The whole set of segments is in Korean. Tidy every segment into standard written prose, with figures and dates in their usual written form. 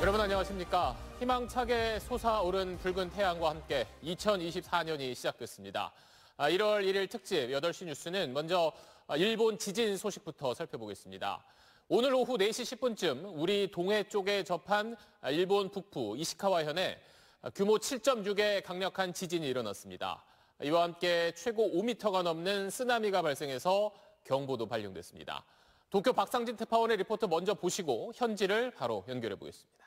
여러분 안녕하십니까. 희망차게 솟아오른 붉은 태양과 함께 2024년이 시작됐습니다. 1월 1일 특집 8시 뉴스는 먼저 일본 지진 소식부터 살펴보겠습니다. 오늘 오후 4시 10분쯤 우리 동해 쪽에 접한 일본 북부 이시카와현에 규모 7.6의 강력한 지진이 일어났습니다. 이와 함께 최고 5m가 넘는 쓰나미가 발생해서 경보도 발령됐습니다. 도쿄 박상진 특파원의 리포트 먼저 보시고 현지를 바로 연결해 보겠습니다.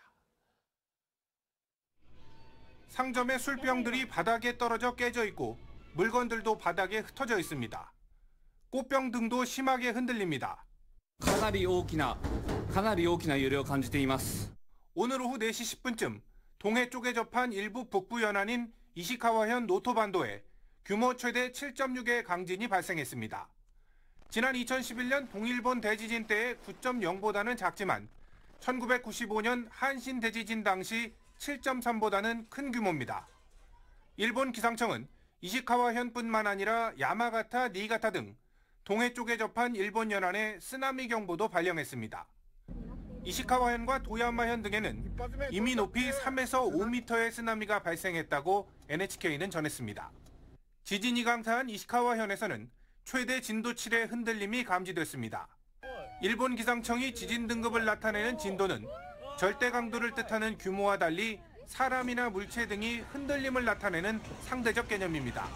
상점의 술병들이 바닥에 떨어져 깨져 있고 물건들도 바닥에 흩어져 있습니다. 꽃병 등도 심하게 흔들립니다. かなり大きな揺れを感じています。 오늘 오후 4시 10분쯤 동해 쪽에 접한 일부 북부 연안인 이시카와현 노토반도에 규모 최대 7.6의 강진이 발생했습니다. 지난 2011년 동일본 대지진 때의 9.0보다는 작지만 1995년 한신 대지진 당시 7.3보다는 큰 규모입니다. 일본 기상청은 이시카와현뿐만 아니라 야마가타, 니가타 등 동해 쪽에 접한 일본 연안에 쓰나미 경보도 발령했습니다. 이시카와현과 도야마현 등에는 이미 높이 3에서 5m의 쓰나미가 발생했다고 NHK는 전했습니다. 지진이 강타한 이시카와현에서는 최대 진도 7의 흔들림이 감지됐습니다. 일본 기상청이 지진 등급을 나타내는 진도는 절대 강도를 뜻하는 규모와 달리 사람이나 물체 등이 흔들림을 나타내는 상대적 개념입니다.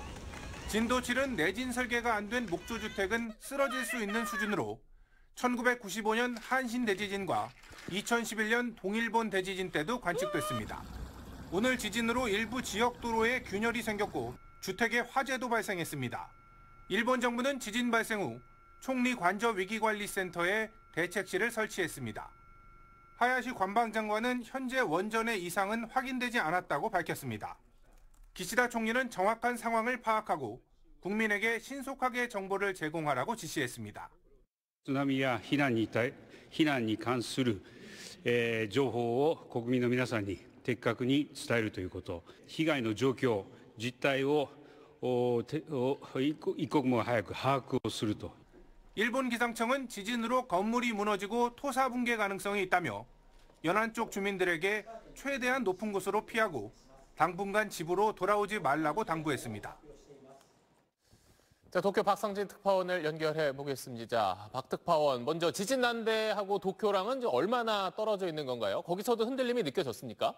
진도 7은 내진 설계가 안 된 목조주택은 쓰러질 수 있는 수준으로 1995년 한신 대지진과 2011년 동일본 대지진 때도 관측됐습니다. 오늘 지진으로 일부 지역 도로에 균열이 생겼고 주택에 화재도 발생했습니다. 일본 정부는 지진 발생 후 총리 관저 위기관리센터에 대책실을 설치했습니다. 하야시 관방장관은 현재 원전의 이상은 확인되지 않았다고 밝혔습니다. 기시다 총리는 정확한 상황을 파악하고 국민에게 신속하게 정보를 제공하라고 지시했습니다. 津波や避難に関する情報を国民の皆さんに的確に伝えるということ、被害の状況、実態を一刻も早く把握をすると。 일본 기상청은 지진으로 건물이 무너지고 토사 붕괴 가능성이 있다며 연안 쪽 주민들에게 최대한 높은 곳으로 피하고 당분간 집으로 돌아오지 말라고 당부했습니다. 자, 도쿄 박상진 특파원을 연결해 보겠습니다. 박 특파원, 먼저 지진 난 데하고 도쿄랑은 얼마나 떨어져 있는 건가요? 거기서도 흔들림이 느껴졌습니까?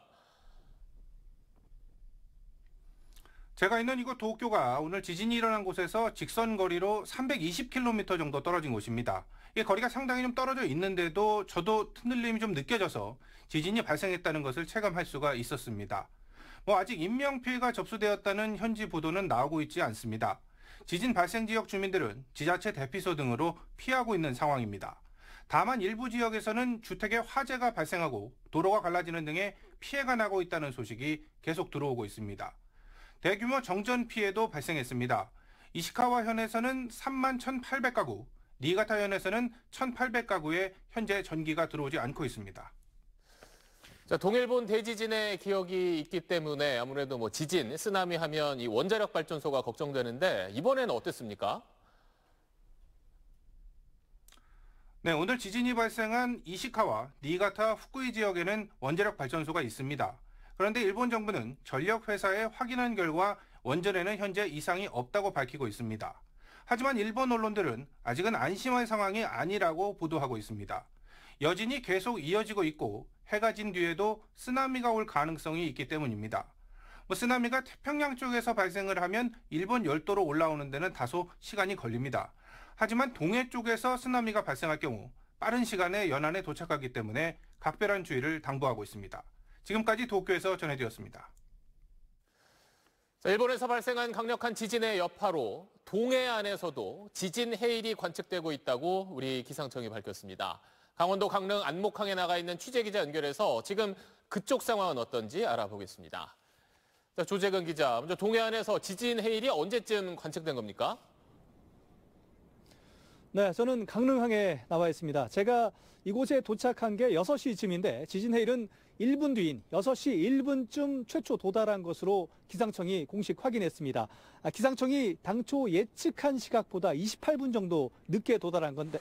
제가 있는 이곳 도쿄가 오늘 지진이 일어난 곳에서 직선 거리로 320km 정도 떨어진 곳입니다. 이 거리가 상당히 좀 떨어져 있는데도 저도 흔들림이 좀 느껴져서 지진이 발생했다는 것을 체감할 수가 있었습니다. 아직 인명피해가 접수되었다는 현지 보도는 나오고 있지 않습니다. 지진 발생 지역 주민들은 지자체 대피소 등으로 피하고 있는 상황입니다. 다만 일부 지역에서는 주택에 화재가 발생하고 도로가 갈라지는 등의 피해가 나고 있다는 소식이 계속 들어오고 있습니다. 대규모 정전 피해도 발생했습니다. 이시카와현에서는 3만 1,800가구, 니가타현에서는 1,800가구에 현재 전기가 들어오지 않고 있습니다. 자, 동일본 대지진의 기억이 있기 때문에 아무래도 지진, 쓰나미 하면 이 원자력 발전소가 걱정되는데 이번에는 어땠습니까? 네, 오늘 지진이 발생한 이시카와, 니가타, 후쿠이 지역에는 원자력 발전소가 있습니다. 그런데 일본 정부는 전력회사에 확인한 결과 원전에는 현재 이상이 없다고 밝히고 있습니다. 하지만 일본 언론들은 아직은 안심할 상황이 아니라고 보도하고 있습니다. 여진이 계속 이어지고 있고 해가 진 뒤에도 쓰나미가 올 가능성이 있기 때문입니다. 쓰나미가 태평양 쪽에서 발생을 하면 일본 열도로 올라오는 데는 다소 시간이 걸립니다. 하지만 동해 쪽에서 쓰나미가 발생할 경우 빠른 시간에 연안에 도착하기 때문에 각별한 주의를 당부하고 있습니다. 지금까지 도쿄에서 전해드렸습니다. 자, 일본에서 발생한 강력한 지진의 여파로 동해안에서도 지진 해일이 관측되고 있다고 우리 기상청이 밝혔습니다. 강원도 강릉 안목항에 나가 있는 취재기자 연결해서 지금 그쪽 상황은 어떤지 알아보겠습니다. 자, 조재근 기자, 먼저 동해안에서 지진 해일이 언제쯤 관측된 겁니까? 네, 저는 강릉항에 나와 있습니다. 제가 이곳에 도착한 게 6시쯤인데 지진 해일은 1분 뒤인 6시 1분쯤 최초 도달한 것으로 기상청이 공식 확인했습니다. 기상청이 당초 예측한 시각보다 28분 정도 늦게 도달한 건데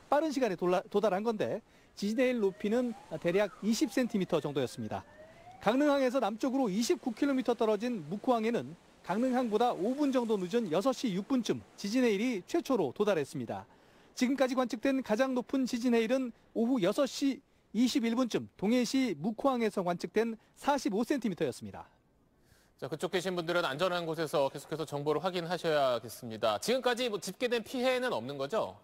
빠른 시간에 도달한 건데 지진의 해일 높이는 대략 20cm 정도였습니다. 강릉항에서 남쪽으로 29km 떨어진 묵호항에는 강릉항보다 5분 정도 늦은 6시 6분쯤 지진의 해일이 최초로 도달했습니다. 지금까지 관측된 가장 높은 지진의 해일은 오후 6시 21분쯤 동해시 묵호항에서 관측된 45cm였습니다. 자, 그쪽 계신 분들은 안전한 곳에서 계속해서 정보를 확인하셔야겠습니다. 지금까지 집계된 피해는 없는 거죠?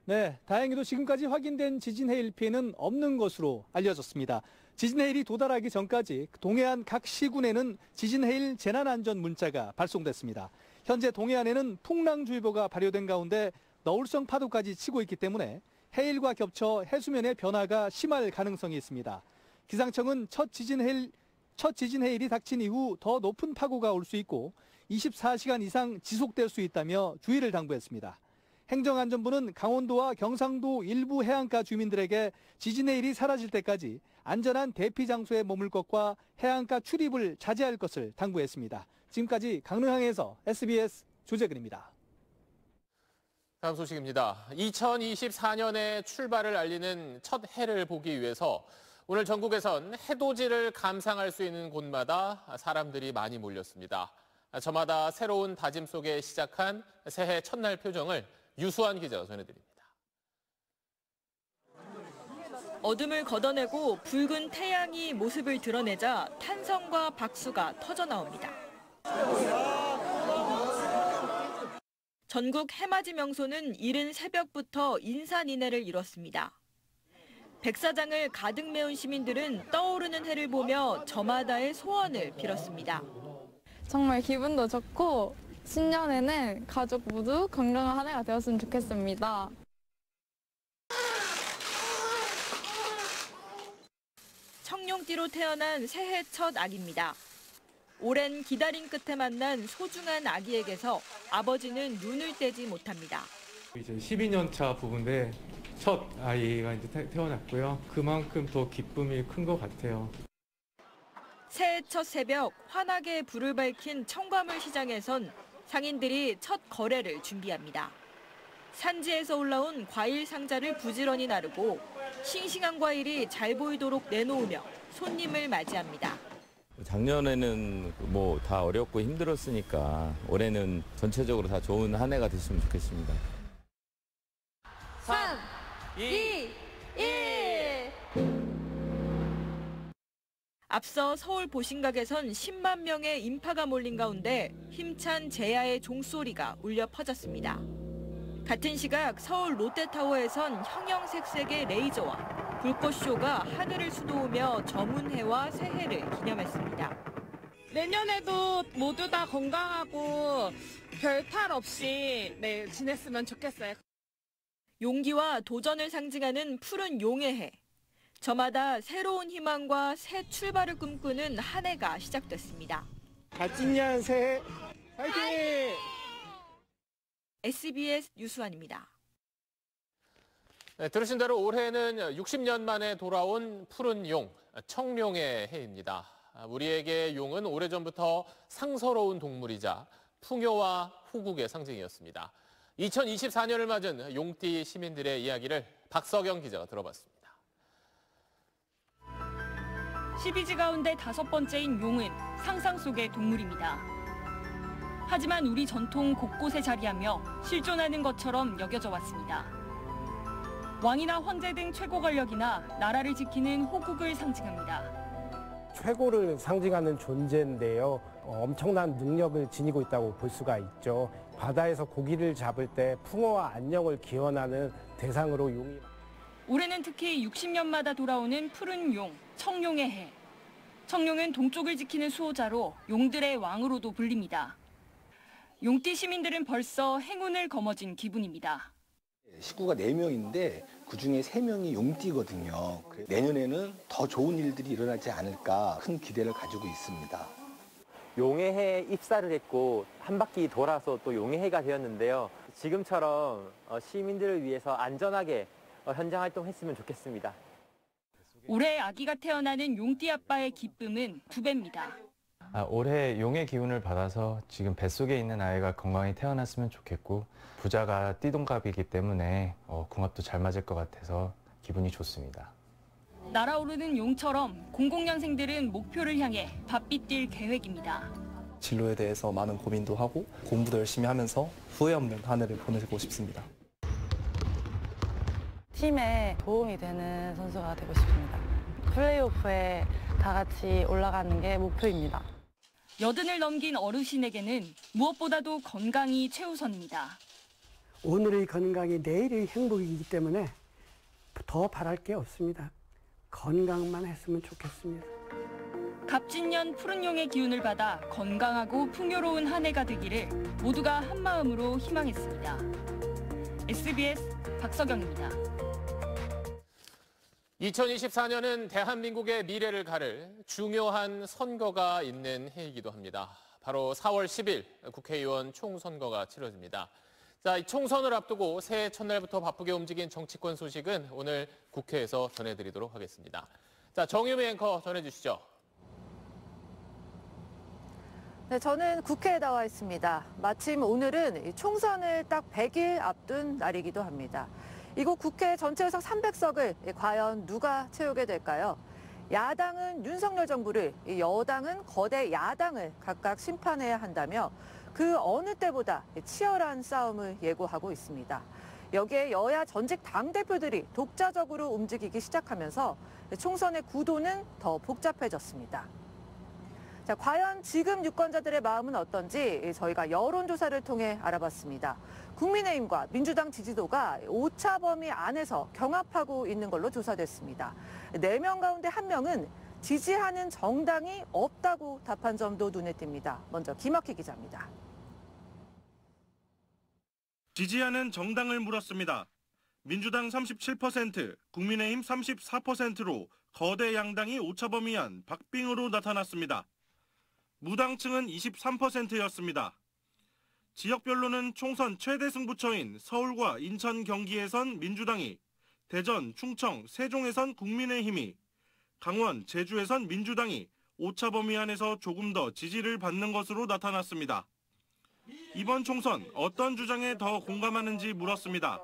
네, 다행히도 지금까지 확인된 지진 해일 피해는 없는 것으로 알려졌습니다. 지진 해일이 도달하기 전까지 동해안 각 시군에는 지진 해일 재난안전 문자가 발송됐습니다. 현재 동해안에는 풍랑주의보가 발효된 가운데 너울성 파도까지 치고 있기 때문에 해일과 겹쳐 해수면의 변화가 심할 가능성이 있습니다. 기상청은 첫 지진 해일이 닥친 이후 더 높은 파고가 올 수 있고 24시간 이상 지속될 수 있다며 주의를 당부했습니다. 행정안전부는 강원도와 경상도 일부 해안가 주민들에게 지진 해일이 사라질 때까지 안전한 대피 장소에 머물 것과 해안가 출입을 자제할 것을 당부했습니다. 지금까지 강릉항에서 SBS 조재근입니다. 다음 소식입니다. 2024년의 출발을 알리는 첫 해를 보기 위해서 오늘 전국에선 해돋이를 감상할 수 있는 곳마다 사람들이 많이 몰렸습니다. 저마다 새로운 다짐 속에 시작한 새해 첫날 표정을 유수환 기자가 전해드립니다. 어둠을 걷어내고 붉은 태양이 모습을 드러내자 탄성과 박수가 터져나옵니다. 전국 해맞이 명소는 이른 새벽부터 인산인해를 이뤘습니다. 백사장을 가득 메운 시민들은 떠오르는 해를 보며 저마다의 소원을 빌었습니다. 정말 기분도 좋고 신년에는 가족 모두 건강한 한 해가 되었으면 좋겠습니다. 청룡띠로 태어난 새해 첫 아기입니다. 오랜 기다림 끝에 만난 소중한 아기에게서 아버지는 눈을 떼지 못합니다. 이제 12년 차 부부인데 첫 아이가 이제 태어났고요. 그만큼 더 기쁨이 큰 것 같아요. 새해 첫 새벽 환하게 불을 밝힌 청과물 시장에선 상인들이 첫 거래를 준비합니다. 산지에서 올라온 과일 상자를 부지런히 나르고 싱싱한 과일이 잘 보이도록 내놓으며 손님을 맞이합니다. 작년에는 뭐 다 어렵고 힘들었으니까 올해는 전체적으로 다 좋은 한 해가 됐으면 좋겠습니다. 3, 2, 1. 앞서 서울 보신각에선 10만 명의 인파가 몰린 가운데 힘찬 제야의 종소리가 울려 퍼졌습니다. 같은 시각 서울 롯데타워에선 형형색색의 레이저와 불꽃쇼가 하늘을 수놓으며 저문해와 새해를 기념했습니다. 내년에도 모두 다 건강하고 별 탈 없이 지냈으면 좋겠어요. 용기와 도전을 상징하는 푸른 용의 해. 저마다 새로운 희망과 새 출발을 꿈꾸는 한 해가 시작됐습니다. 갓진년 새해 화이팅! SBS 유수환입니다. 네, 들으신 대로 올해는 60년 만에 돌아온 푸른 용, 청룡의 해입니다. 우리에게 용은 오래전부터 상서로운 동물이자 풍요와 후국의 상징이었습니다. 2024년을 맞은 용띠 시민들의 이야기를 박석영 기자가 들어봤습니다. 12지 가운데 5번째인 용은 상상 속의 동물입니다. 하지만 우리 전통 곳곳에 자리하며 실존하는 것처럼 여겨져 왔습니다. 왕이나 황제 등 최고 권력이나 나라를 지키는 호국을 상징합니다. 최고를 상징하는 존재인데요. 엄청난 능력을 지니고 있다고 볼 수가 있죠. 바다에서 고기를 잡을 때 풍어와 안녕을 기원하는 대상으로 용이. 올해는 특히 60년마다 돌아오는 푸른 용, 청룡의 해. 청룡은 동쪽을 지키는 수호자로 용들의 왕으로도 불립니다. 용띠 시민들은 벌써 행운을 거머쥔 기분입니다. 식구가 4명인데 그중에 3명이 용띠거든요. 내년에는 더 좋은 일들이 일어나지 않을까 큰 기대를 가지고 있습니다. 용의 해에 입사를 했고 한 바퀴 돌아서 또 용의 해가 되었는데요. 지금처럼 시민들을 위해서 안전하게 현장 활동했으면 좋겠습니다. 올해 아기가 태어나는 용띠 아빠의 기쁨은 2배입니다. 올해 용의 기운을 받아서 지금 뱃속에 있는 아이가 건강히 태어났으면 좋겠고 부자가 띠동갑이기 때문에 궁합도 잘 맞을 것 같아서 기분이 좋습니다. 날아오르는 용처럼 00년생들은 목표를 향해 바삐 뛸 계획입니다. 진로에 대해서 많은 고민도 하고 공부도 열심히 하면서 후회 없는 한 해를 보내고 싶습니다. 팀에 도움이 되는 선수가 되고 싶습니다. 플레이오프에 다 같이 올라가는 게 목표입니다. 80을 넘긴 어르신에게는 무엇보다도 건강이 최우선입니다. 오늘의 건강이 내일의 행복이기 때문에 더 바랄 게 없습니다. 건강만 했으면 좋겠습니다. 갑진년 푸른 용의 기운을 받아 건강하고 풍요로운 한 해가 되기를 모두가 한마음으로 희망했습니다. SBS 박서경입니다. 2024년은 대한민국의 미래를 가를 중요한 선거가 있는 해이기도 합니다. 바로 4월 10일 국회의원 총선거가 치러집니다. 자, 이 총선을 앞두고 새해 첫날부터 바쁘게 움직인 정치권 소식은 오늘 국회에서 전해드리도록 하겠습니다. 자, 정유미 앵커 전해주시죠. 네, 저는 국회에 나와 있습니다. 마침 오늘은 총선을 딱 100일 앞둔 날이기도 합니다. 이곳 국회 전체 의석 300석을 과연 누가 채우게 될까요? 야당은 윤석열 정부를, 여당은 거대 야당을 각각 심판해야 한다며 그 어느 때보다 치열한 싸움을 예고하고 있습니다. 여기에 여야 전직 당대표들이 독자적으로 움직이기 시작하면서 총선의 구도는 더 복잡해졌습니다. 자, 과연 지금 유권자들의 마음은 어떤지 저희가 여론조사를 통해 알아봤습니다. 국민의힘과 민주당 지지도가 오차 범위 안에서 경합하고 있는 걸로 조사됐습니다. 4명 가운데 1명은 지지하는 정당이 없다고 답한 점도 눈에 띕니다. 먼저 김학희 기자입니다. 지지하는 정당을 물었습니다. 민주당 37%, 국민의힘 34%로 거대 양당이 오차 범위 안 박빙으로 나타났습니다. 무당층은 23%였습니다. 지역별로는 총선 최대 승부처인 서울과 인천, 경기에선 민주당이, 대전, 충청, 세종에선 국민의힘이, 강원, 제주에선 민주당이 오차 범위 안에서 조금 더 지지를 받는 것으로 나타났습니다. 이번 총선 어떤 주장에 더 공감하는지 물었습니다.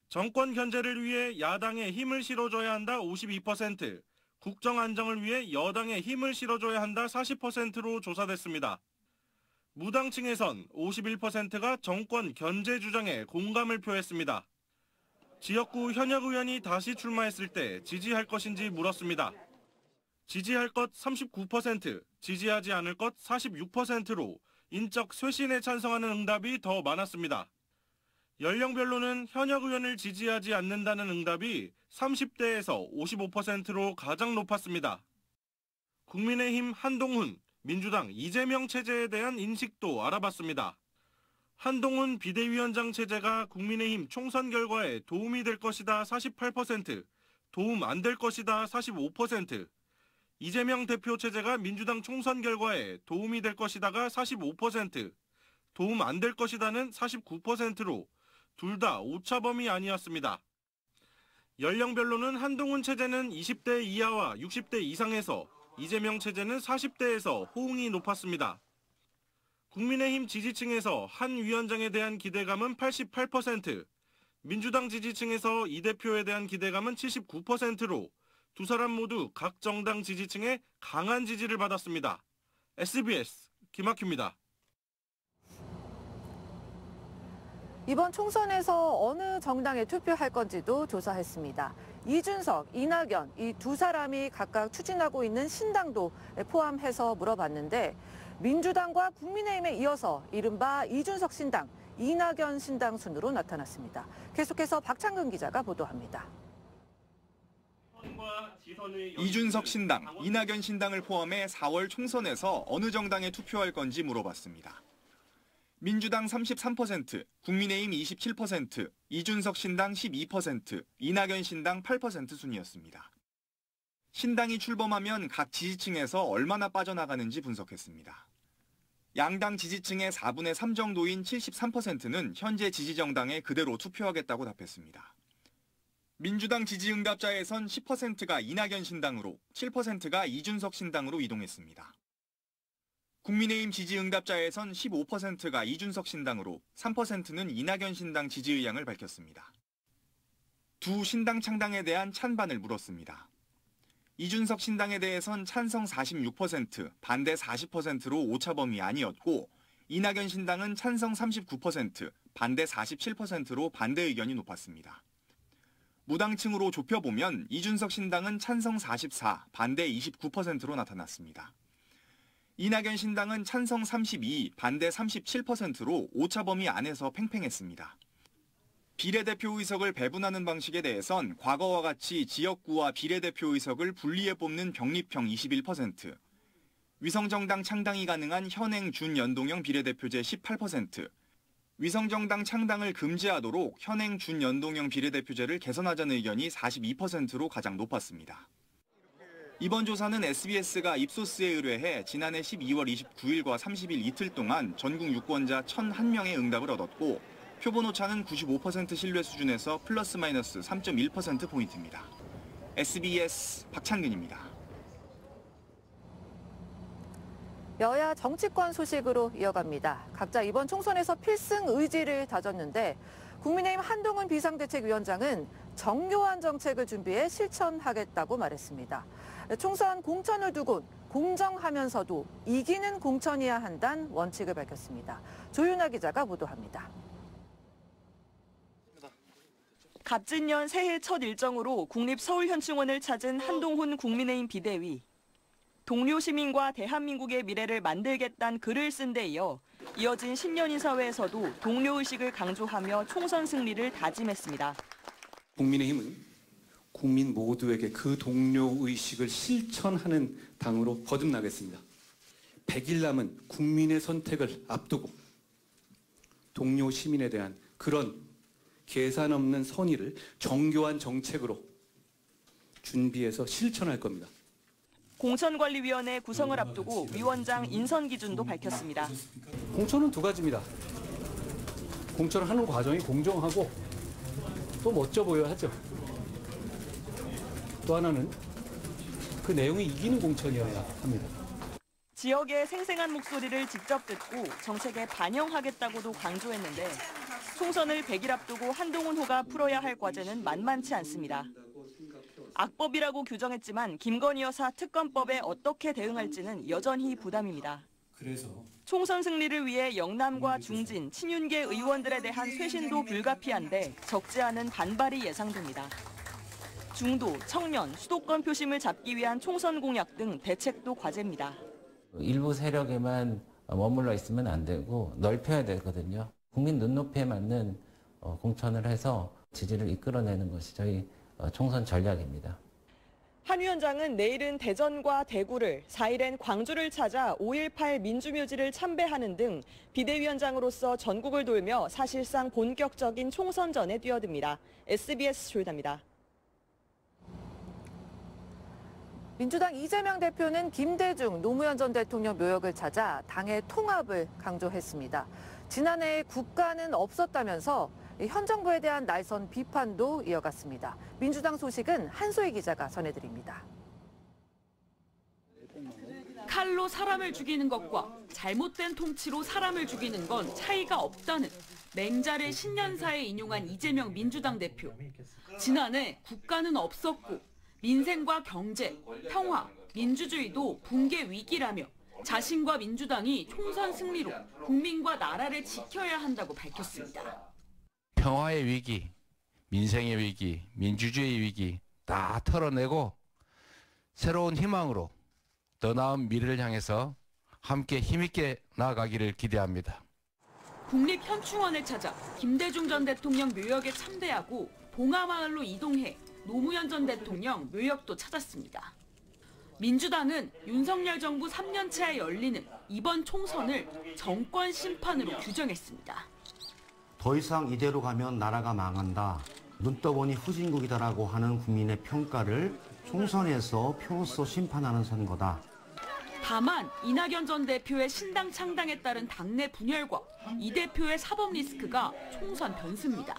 정권 견제를 위해 야당에 힘을 실어줘야 한다 52%, 국정 안정을 위해 여당에 힘을 실어줘야 한다 40%로 조사됐습니다. 무당층에선 51%가 정권 견제 주장에 공감을 표했습니다. 지역구 현역 의원이 다시 출마했을 때 지지할 것인지 물었습니다. 지지할 것 39%, 지지하지 않을 것 46%로 인적 쇄신에 찬성하는 응답이 더 많았습니다. 연령별로는 현역 의원을 지지하지 않는다는 응답이 30대에서 55%로 가장 높았습니다. 국민의힘 한동훈, 민주당 이재명 체제에 대한 인식도 알아봤습니다. 한동훈 비대위원장 체제가 국민의힘 총선 결과에 도움이 될 것이다 48%, 도움 안 될 것이다 45%, 이재명 대표 체제가 민주당 총선 결과에 도움이 될 것이다가 45%, 도움 안 될 것이다는 49%로 둘 다 오차 범위 아니었습니다. 연령별로는 한동훈 체제는 20대 이하와 60대 이상에서, 이재명 체제는 40대에서 호응이 높았습니다. 국민의힘 지지층에서 한 위원장에 대한 기대감은 88%, 민주당 지지층에서 이 대표에 대한 기대감은 79%로 두 사람 모두 각 정당 지지층에 강한 지지를 받았습니다. SBS 김학규입니다. 이번 총선에서 어느 정당에 투표할 건지도 조사했습니다. 이준석, 이낙연 이 두 사람이 각각 추진하고 있는 신당도 포함해서 물어봤는데 민주당과 국민의힘에 이어서 이른바 이준석 신당, 이낙연 신당 순으로 나타났습니다. 계속해서 박창근 기자가 보도합니다. 이준석 신당, 이낙연 신당을 포함해 4월 총선에서 어느 정당에 투표할 건지 물어봤습니다. 민주당 33%, 국민의힘 27%, 이준석 신당 12%, 이낙연 신당 8% 순이었습니다. 신당이 출범하면 각 지지층에서 얼마나 빠져나가는지 분석했습니다. 양당 지지층의 4분의 3 정도인 73%는 현재 지지정당에 그대로 투표하겠다고 답했습니다. 민주당 지지 응답자에선 10%가 이낙연 신당으로, 7%가 이준석 신당으로 이동했습니다. 국민의힘 지지 응답자에선 15%가 이준석 신당으로 3%는 이낙연 신당 지지 의향을 밝혔습니다. 두 신당 창당에 대한 찬반을 물었습니다. 이준석 신당에 대해선 찬성 46%, 반대 40%로 오차범위 아니었고 이낙연 신당은 찬성 39%, 반대 47%로 반대 의견이 높았습니다. 무당층으로 좁혀보면 이준석 신당은 찬성 44, 반대 29%로 나타났습니다. 이낙연 신당은 찬성 32, 반대 37%로 오차범위 안에서 팽팽했습니다. 비례대표 의석을 배분하는 방식에 대해선 과거와 같이 지역구와 비례대표 의석을 분리해 뽑는 병립형 21%, 위성정당 창당이 가능한 현행 준연동형 비례대표제 18%, 위성정당 창당을 금지하도록 현행 준연동형 비례대표제를 개선하자는 의견이 42%로 가장 높았습니다. 이번 조사는 SBS가 입소스에 의뢰해 지난해 12월 29일과 30일 이틀 동안 전국 유권자 1,001명의 응답을 얻었고 표본 오차는 95% 신뢰 수준에서 플러스 마이너스 3.1%포인트입니다. SBS 박찬근입니다. 여야 정치권 소식으로 이어갑니다. 각자 이번 총선에서 필승 의지를 다졌는데 국민의힘 한동훈 비상대책위원장은 정교한 정책을 준비해 실천하겠다고 말했습니다. 총선 공천을 두곤 공정하면서도 이기는 공천이어야 한다는 원칙을 밝혔습니다. 조윤아 기자가 보도합니다. 갑진년 새해 첫 일정으로 국립서울현충원을 찾은 한동훈 국민의힘 비대위. 동료 시민과 대한민국의 미래를 만들겠다는 글을 쓴 데 이어진 신년인사회에서도 동료의식을 강조하며 총선 승리를 다짐했습니다. 국민의힘은 국민 모두에게 그 동료의식을 실천하는 당으로 거듭나겠습니다. 100일 남은 국민의 선택을 앞두고 동료 시민에 대한 그런 계산 없는 선의를 정교한 정책으로 준비해서 실천할 겁니다. 공천관리위원회 구성을 앞두고 위원장 인선 기준도 밝혔습니다. 공천은 두 가지입니다. 공천하는 과정이 공정하고 또 멋져 보여야 하죠. 또 하나는 그 내용이 이기는 공천이어야 합니다. 지역의 생생한 목소리를 직접 듣고 정책에 반영하겠다고도 강조했는데 총선을 100일 앞두고 한동훈 호가 풀어야 할 과제는 만만치 않습니다. 악법이라고 규정했지만 김건희 여사 특검법에 어떻게 대응할지는 여전히 부담입니다. 총선 승리를 위해 영남과 중진, 친윤계 의원들에 대한 쇄신도 불가피한데 적지 않은 반발이 예상됩니다. 중도, 청년, 수도권 표심을 잡기 위한 총선 공약 등 대책도 과제입니다. 일부 세력에만 머물러 있으면 안 되고 넓혀야 되거든요. 국민 눈높이에 맞는 공천을 해서 지지를 이끌어내는 것이 저희 총선 전략입니다. 한 위원장은 내일은 대전과 대구를, 4일엔 광주를 찾아 5.18 민주묘지를 참배하는 등 비대위원장으로서 전국을 돌며 사실상 본격적인 총선전에 뛰어듭니다. SBS 조윤아입니다. 민주당 이재명 대표는 김대중 노무현 전 대통령 묘역을 찾아 당의 통합을 강조했습니다. 지난해 국가는 없었다면서 현 정부에 대한 날선 비판도 이어갔습니다. 민주당 소식은 한소희 기자가 전해드립니다. 칼로 사람을 죽이는 것과 잘못된 통치로 사람을 죽이는 건 차이가 없다는 맹자를 신년사에 인용한 이재명 민주당 대표. 지난해 국가는 없었고 민생과 경제, 평화, 민주주의도 붕괴 위기라며 자신과 민주당이 총선 승리로 국민과 나라를 지켜야 한다고 밝혔습니다. 평화의 위기, 민생의 위기, 민주주의 위기 다 털어내고 새로운 희망으로 더 나은 미래를 향해서 함께 힘있게 나아가기를 기대합니다. 국립현충원을 찾아 김대중 전 대통령 묘역에 참배하고 봉하마을로 이동해 노무현 전 대통령 묘역도 찾았습니다. 민주당은 윤석열 정부 3년차에 열리는 이번 총선을 정권 심판으로 규정했습니다. 더 이상 이대로 가면 나라가 망한다. 눈 떠보니 후진국이다라고 하는 국민의 평가를 총선에서 표로서 심판하는 선거다. 다만 이낙연 전 대표의 신당 창당에 따른 당내 분열과 이 대표의 사법 리스크가 총선 변수입니다.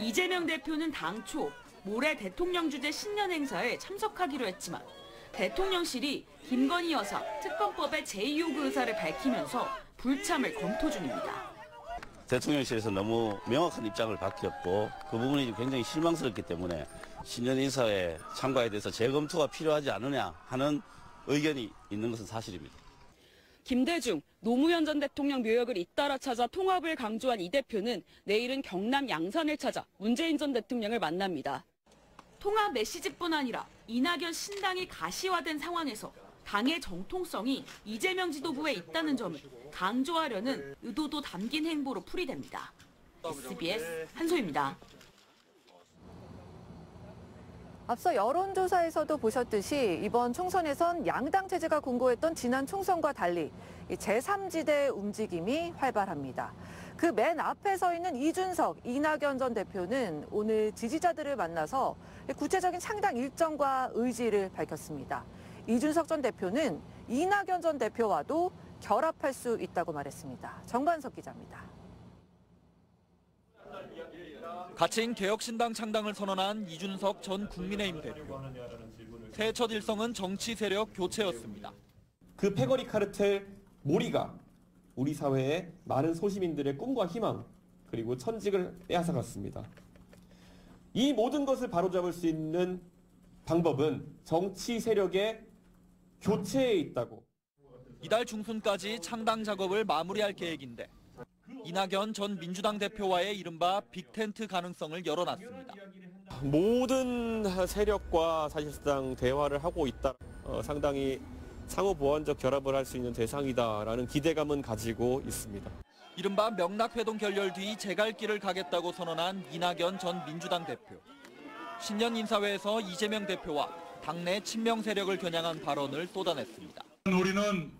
이재명 대표는 당초 모레 대통령 주재 신년 행사에 참석하기로 했지만 대통령실이 김건희 여사 특검법의 제2요구 의사를 밝히면서 불참을 검토 중입니다. 대통령실에서 너무 명확한 입장을 밝혔고 그 부분이 굉장히 실망스럽기 때문에 신년 인사에 참가에 대해서 재검토가 필요하지 않느냐 하는 의견이 있는 것은 사실입니다. 김대중, 노무현 전 대통령 묘역을 잇따라 찾아 통합을 강조한 이 대표는 내일은 경남 양산을 찾아 문재인 전 대통령을 만납니다. 통합 메시지뿐 아니라 이낙연 신당이 가시화된 상황에서 당의 정통성이 이재명 지도부에 있다는 점을 강조하려는 의도도 담긴 행보로 풀이됩니다. SBS 한소희입니다. 앞서 여론조사에서도 보셨듯이 이번 총선에선 양당 체제가 공고했던 지난 총선과 달리 제3지대 움직임이 활발합니다. 그 맨 앞에 서 있는 이준석, 이낙연 전 대표는 오늘 지지자들을 만나서 구체적인 창당 일정과 의지를 밝혔습니다. 이준석 전 대표는 이낙연 전 대표와도 결합할 수 있다고 말했습니다. 정관석 기자입니다. 가칭 개혁신당 창당을 선언한 이준석 전 국민의힘 대표. 새해 첫 일성은 정치 세력 교체였습니다. 그 패거리 카르텔 몰이가 우리 사회의 많은 소시민들의 꿈과 희망 그리고 천직을 빼앗아갔습니다. 이 모든 것을 바로잡을 수 있는 방법은 정치 세력의 교체에 있다고. 이달 중순까지 창당 작업을 마무리할 계획인데 이낙연 전 민주당 대표와의 이른바 빅텐트 가능성을 열어놨습니다. 모든 세력과 사실상 대화를 하고 있다. 상당히 상호 보완적 결합을 할 수 있는 대상이다라는 기대감은 가지고 있습니다. 이른바 명락회동 결렬 뒤 제갈길을 가겠다고 선언한 이낙연 전 민주당 대표. 신년 인사회에서 이재명 대표와 당내 친명 세력을 겨냥한 발언을 쏟아냈습니다. 우리는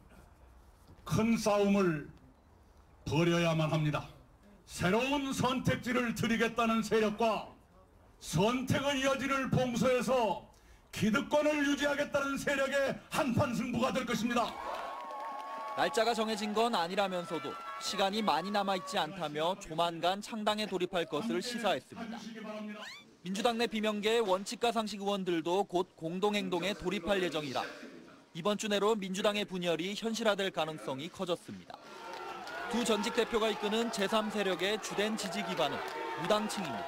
큰 싸움을 벌여야만 합니다. 새로운 선택지를 드리겠다는 세력과 선택의 여지를 봉쇄해서 기득권을 유지하겠다는 세력의 한판 승부가 될 것입니다. 날짜가 정해진 건 아니라면서도 시간이 많이 남아있지 않다며 조만간 창당에 돌입할 것을 시사했습니다. 민주당 내 비명계 원칙과 상식 의원들도 곧 공동행동에 돌입할 예정이라 이번 주 내로 민주당의 분열이 현실화될 가능성이 커졌습니다. 두 전직 대표가 이끄는 제3세력의 주된 지지 기반은 무당층입니다.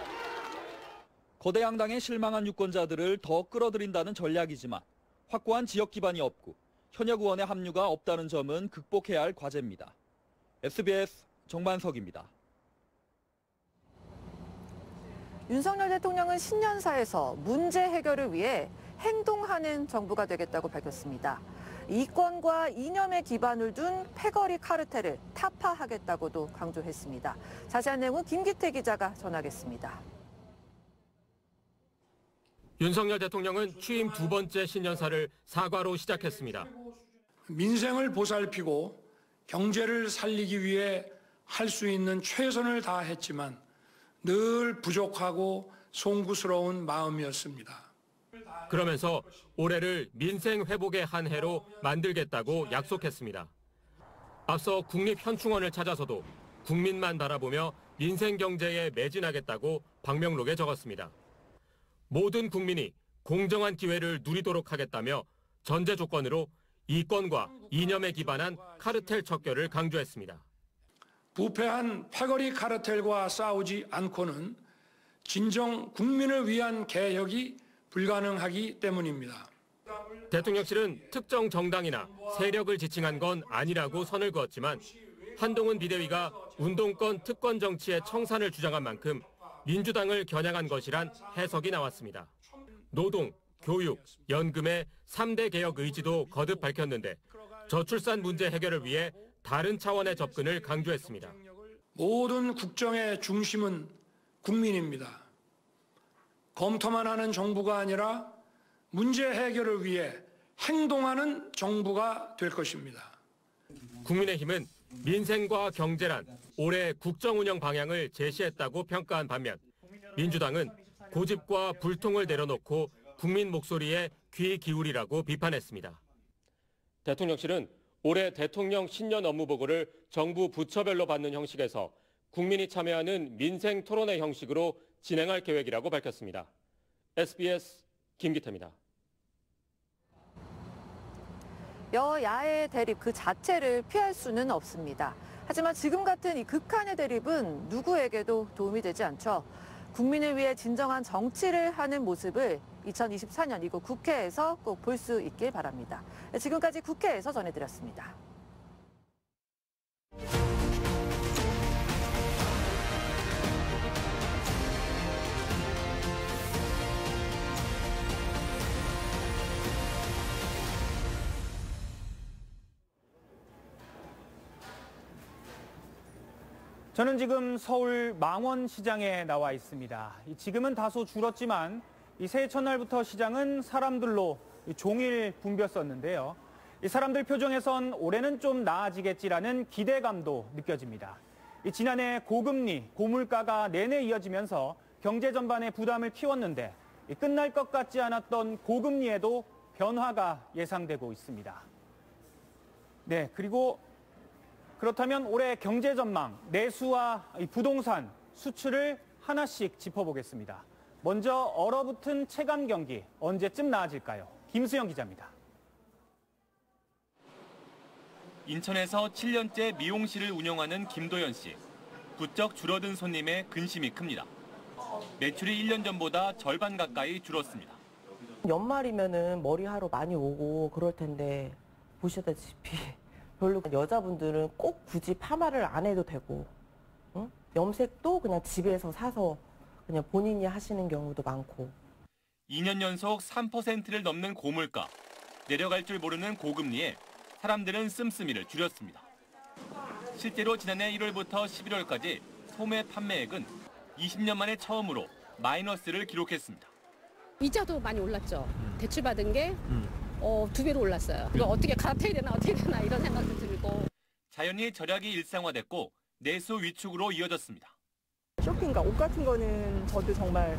거대 양당에 실망한 유권자들을 더 끌어들인다는 전략이지만 확고한 지역 기반이 없고 현역 의원의 합류가 없다는 점은 극복해야 할 과제입니다. SBS 정만석입니다. 윤석열 대통령은 신년사에서 문제 해결을 위해 행동하는 정부가 되겠다고 밝혔습니다. 이권과 이념에 기반을 둔 패거리 카르텔을 타파하겠다고도 강조했습니다. 자세한 내용은 김기태 기자가 전하겠습니다. 윤석열 대통령은 취임 두 번째 신년사를 사과로 시작했습니다. 민생을 보살피고 경제를 살리기 위해 할 수 있는 최선을 다했지만 늘 부족하고 송구스러운 마음이었습니다. 그러면서 올해를 민생 회복의 한 해로 만들겠다고 약속했습니다. 앞서 국립현충원을 찾아서도 국민만 바라보며 민생 경제에 매진하겠다고 방명록에 적었습니다. 모든 국민이 공정한 기회를 누리도록 하겠다며 전제 조건으로 이권과 이념에 기반한 카르텔 척결을 강조했습니다. 부패한 패거리 카르텔과 싸우지 않고는 진정 국민을 위한 개혁이 불가능하기 때문입니다. 대통령실은 특정 정당이나 세력을 지칭한 건 아니라고 선을 그었지만 한동훈 비대위가 운동권 특권 정치의 청산을 주장한 만큼 민주당을 겨냥한 것이란 해석이 나왔습니다. 노동, 교육, 연금의 3대 개혁 의지도 거듭 밝혔는데 저출산 문제 해결을 위해 다른 차원의 접근을 강조했습니다. 모든 국정의 중심은 국민입니다. 검토만 하는 정부가 아니라 문제 해결을 위해 행동하는 정부가 될 것입니다. 국민의힘은 민생과 경제란 올해 국정 운영 방향을 제시했다고 평가한 반면 민주당은 고집과 불통을 내려놓고 국민 목소리에 귀 기울이라고 비판했습니다. 대통령실은 올해 대통령 신년 업무보고를 정부 부처별로 받는 형식에서 국민이 참여하는 민생 토론회 형식으로 진행할 계획이라고 밝혔습니다. SBS 김기태입니다. 여야의 대립 그 자체를 피할 수는 없습니다. 하지만 지금 같은 이 극한의 대립은 누구에게도 도움이 되지 않죠. 국민을 위해 진정한 정치를 하는 모습을 2024년 이곳 국회에서 꼭 볼 수 있길 바랍니다. 지금까지 국회에서 전해드렸습니다. 저는 지금 서울 망원시장에 나와 있습니다. 지금은 다소 줄었지만 이 새해 첫날부터 시장은 사람들로 종일 붐볐었는데요. 이 사람들 표정에선 올해는 좀 나아지겠지라는 기대감도 느껴집니다. 지난해 고금리, 고물가가 내내 이어지면서 경제 전반에 부담을 키웠는데 끝날 것 같지 않았던 고금리에도 변화가 예상되고 있습니다. 네, 그리고 그렇다면 올해 경제 전망, 내수와 부동산, 수출을 하나씩 짚어보겠습니다. 먼저 얼어붙은 체감 경기 언제쯤 나아질까요? 김수영 기자입니다. 인천에서 7년째 미용실을 운영하는 김도연 씨. 부쩍 줄어든 손님에 근심이 큽니다. 매출이 1년 전보다 절반 가까이 줄었습니다. 연말이면은 머리하러 많이 오고 그럴 텐데 보시다시피 별로 여자분들은 꼭 굳이 파마를 안 해도 되고, 응? 염색도 그냥 집에서 사서 그냥 본인이 하시는 경우도 많고. 2년 연속 3%를 넘는 고물가, 내려갈 줄 모르는 고금리에 사람들은 씀씀이를 줄였습니다. 실제로 지난해 1월부터 11월까지 소매 판매액은 20년 만에 처음으로 마이너스를 기록했습니다. 이자도 많이 올랐죠. 대출 받은 게 2배로 올랐어요. 이거 어떻게 갈아타야 되나 이런 생각도 들고. 자연히 절약이 일상화됐고 내수 위축으로 이어졌습니다. 쇼핑과 옷 같은 거는 저도 정말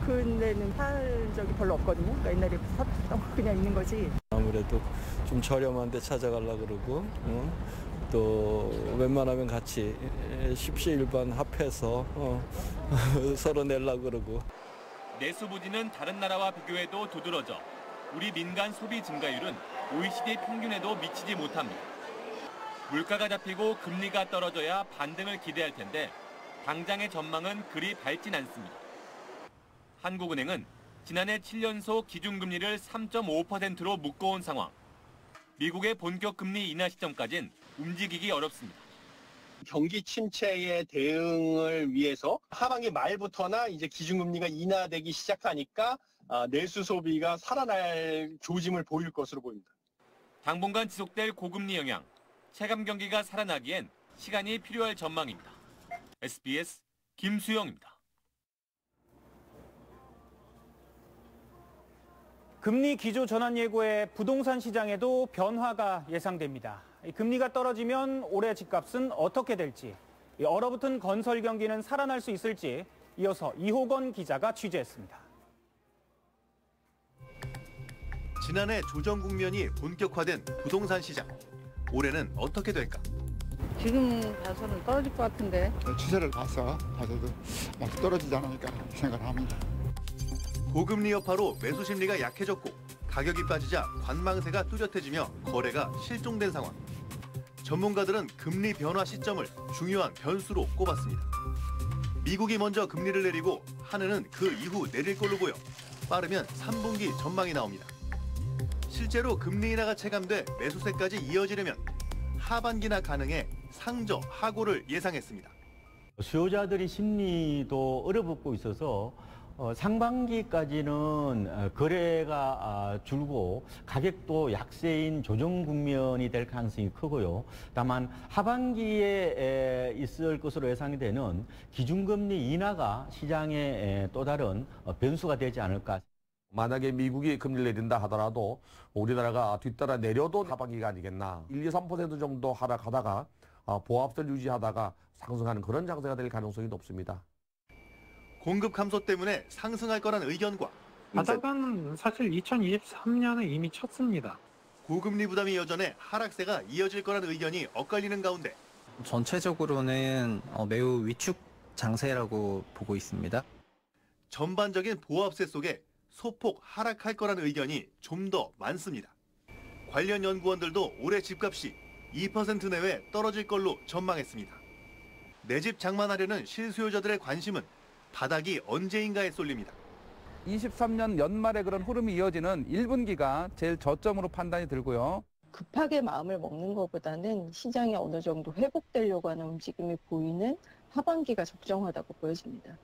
근래는 살 적이 별로 없거든요. 그러니까 옛날에 샀던 거 그냥 있는 거지. 아무래도 좀 저렴한 데 찾아가려고 그러고 또 웬만하면 같이 십시일반 합해서 서로 내려고 그러고. 내수 부진은 다른 나라와 비교해도 두드러져 우리 민간 소비 증가율은 OECD 평균에도 미치지 못합니다. 물가가 잡히고 금리가 떨어져야 반등을 기대할 텐데 당장의 전망은 그리 밝진 않습니다. 한국은행은 지난해 7연속 기준금리를 3.5%로 묶어온 상황. 미국의 본격 금리 인하 시점까지는 움직이기 어렵습니다. 경기 침체에 대응을 위해서 하반기 말부터나 이제 기준금리가 인하되기 시작하니까 내수 소비가 살아날 조짐을 보일 것으로 보입니다. 당분간 지속될 고금리 영향, 체감 경기가 살아나기엔 시간이 필요할 전망입니다. SBS 김수영입니다. 금리 기조 전환 예고에 부동산 시장에도 변화가 예상됩니다. 금리가 떨어지면 올해 집값은 어떻게 될지, 얼어붙은 건설 경기는 살아날 수 있을지 이어서 이호건 기자가 취재했습니다. 지난해 조정 국면이 본격화된 부동산 시장. 올해는 어떻게 될까? 지금 봐서는 떨어질 것 같은데. 추세를 봐서도 떨어지지 않을까 생각을 합니다. 고금리 여파로 매수 심리가 약해졌고 가격이 빠지자 관망세가 뚜렷해지며 거래가 실종된 상황. 전문가들은 금리 변화 시점을 중요한 변수로 꼽았습니다. 미국이 먼저 금리를 내리고 한은은 그 이후 내릴 걸로 보여 빠르면 3분기 전망이 나옵니다. 실제로 금리 인하가 체감돼 매수세까지 이어지려면 하반기나 가능해 상저 하고를 예상했습니다. 수요자들이 심리도 얼어붙고 있어서 상반기까지는 거래가 줄고 가격도 약세인 조정 국면이 될 가능성이 크고요. 다만 하반기에 있을 것으로 예상이 되는 기준금리 인하가 시장에 또 다른 변수가 되지 않을까. 만약에 미국이 금리를 내린다 하더라도 우리나라가 뒤따라 내려도 하반기가 아니겠나. 1, 2, 3% 정도 하락하다가 보합세를 유지하다가 상승하는 그런 장세가 될 가능성이 높습니다. 공급 감소 때문에 상승할 거란 의견과 바닥은 사실 2023년에 이미 쳤습니다. 고금리 부담이 여전해 하락세가 이어질 거란 의견이 엇갈리는 가운데 전체적으로는 매우 위축 장세라고 보고 있습니다. 전반적인 보합세 속에 소폭 하락할 거란 의견이 좀 더 많습니다. 관련 연구원들도 올해 집값이 2% 내외 떨어질 걸로 전망했습니다. 내 집 장만하려는 실수요자들의 관심은 바닥이 언제인가에 쏠립니다. 23년 연말에 그런 흐름이 이어지는 1분기가 제일 저점으로 판단이 들고요. 급하게 마음을 먹는 것보다는 시장이 어느 정도 회복되려고 하는 움직임이 보이는 하반기가 적정하다고 보여집니다.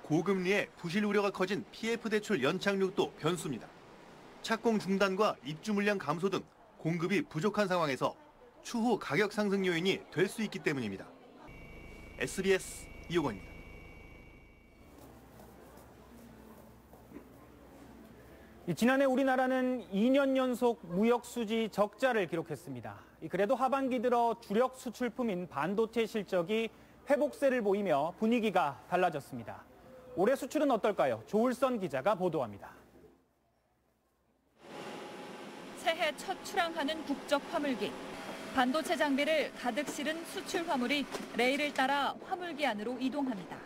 고금리에 부실 우려가 커진 PF 대출 연착륙도 변수입니다. 착공 중단과 입주 물량 감소 등 공급이 부족한 상황에서 추후 가격 상승 요인이 될 수 있기 때문입니다. SBS 이호건입니다. 지난해 우리나라는 2년 연속 무역 수지 적자를 기록했습니다. 그래도 하반기 들어 주력 수출품인 반도체 실적이 회복세를 보이며 분위기가 달라졌습니다. 올해 수출은 어떨까요? 조울선 기자가 보도합니다. 새해 첫 출항하는 국적 화물기. 반도체 장비를 가득 실은 수출 화물이 레일을 따라 화물기 안으로 이동합니다.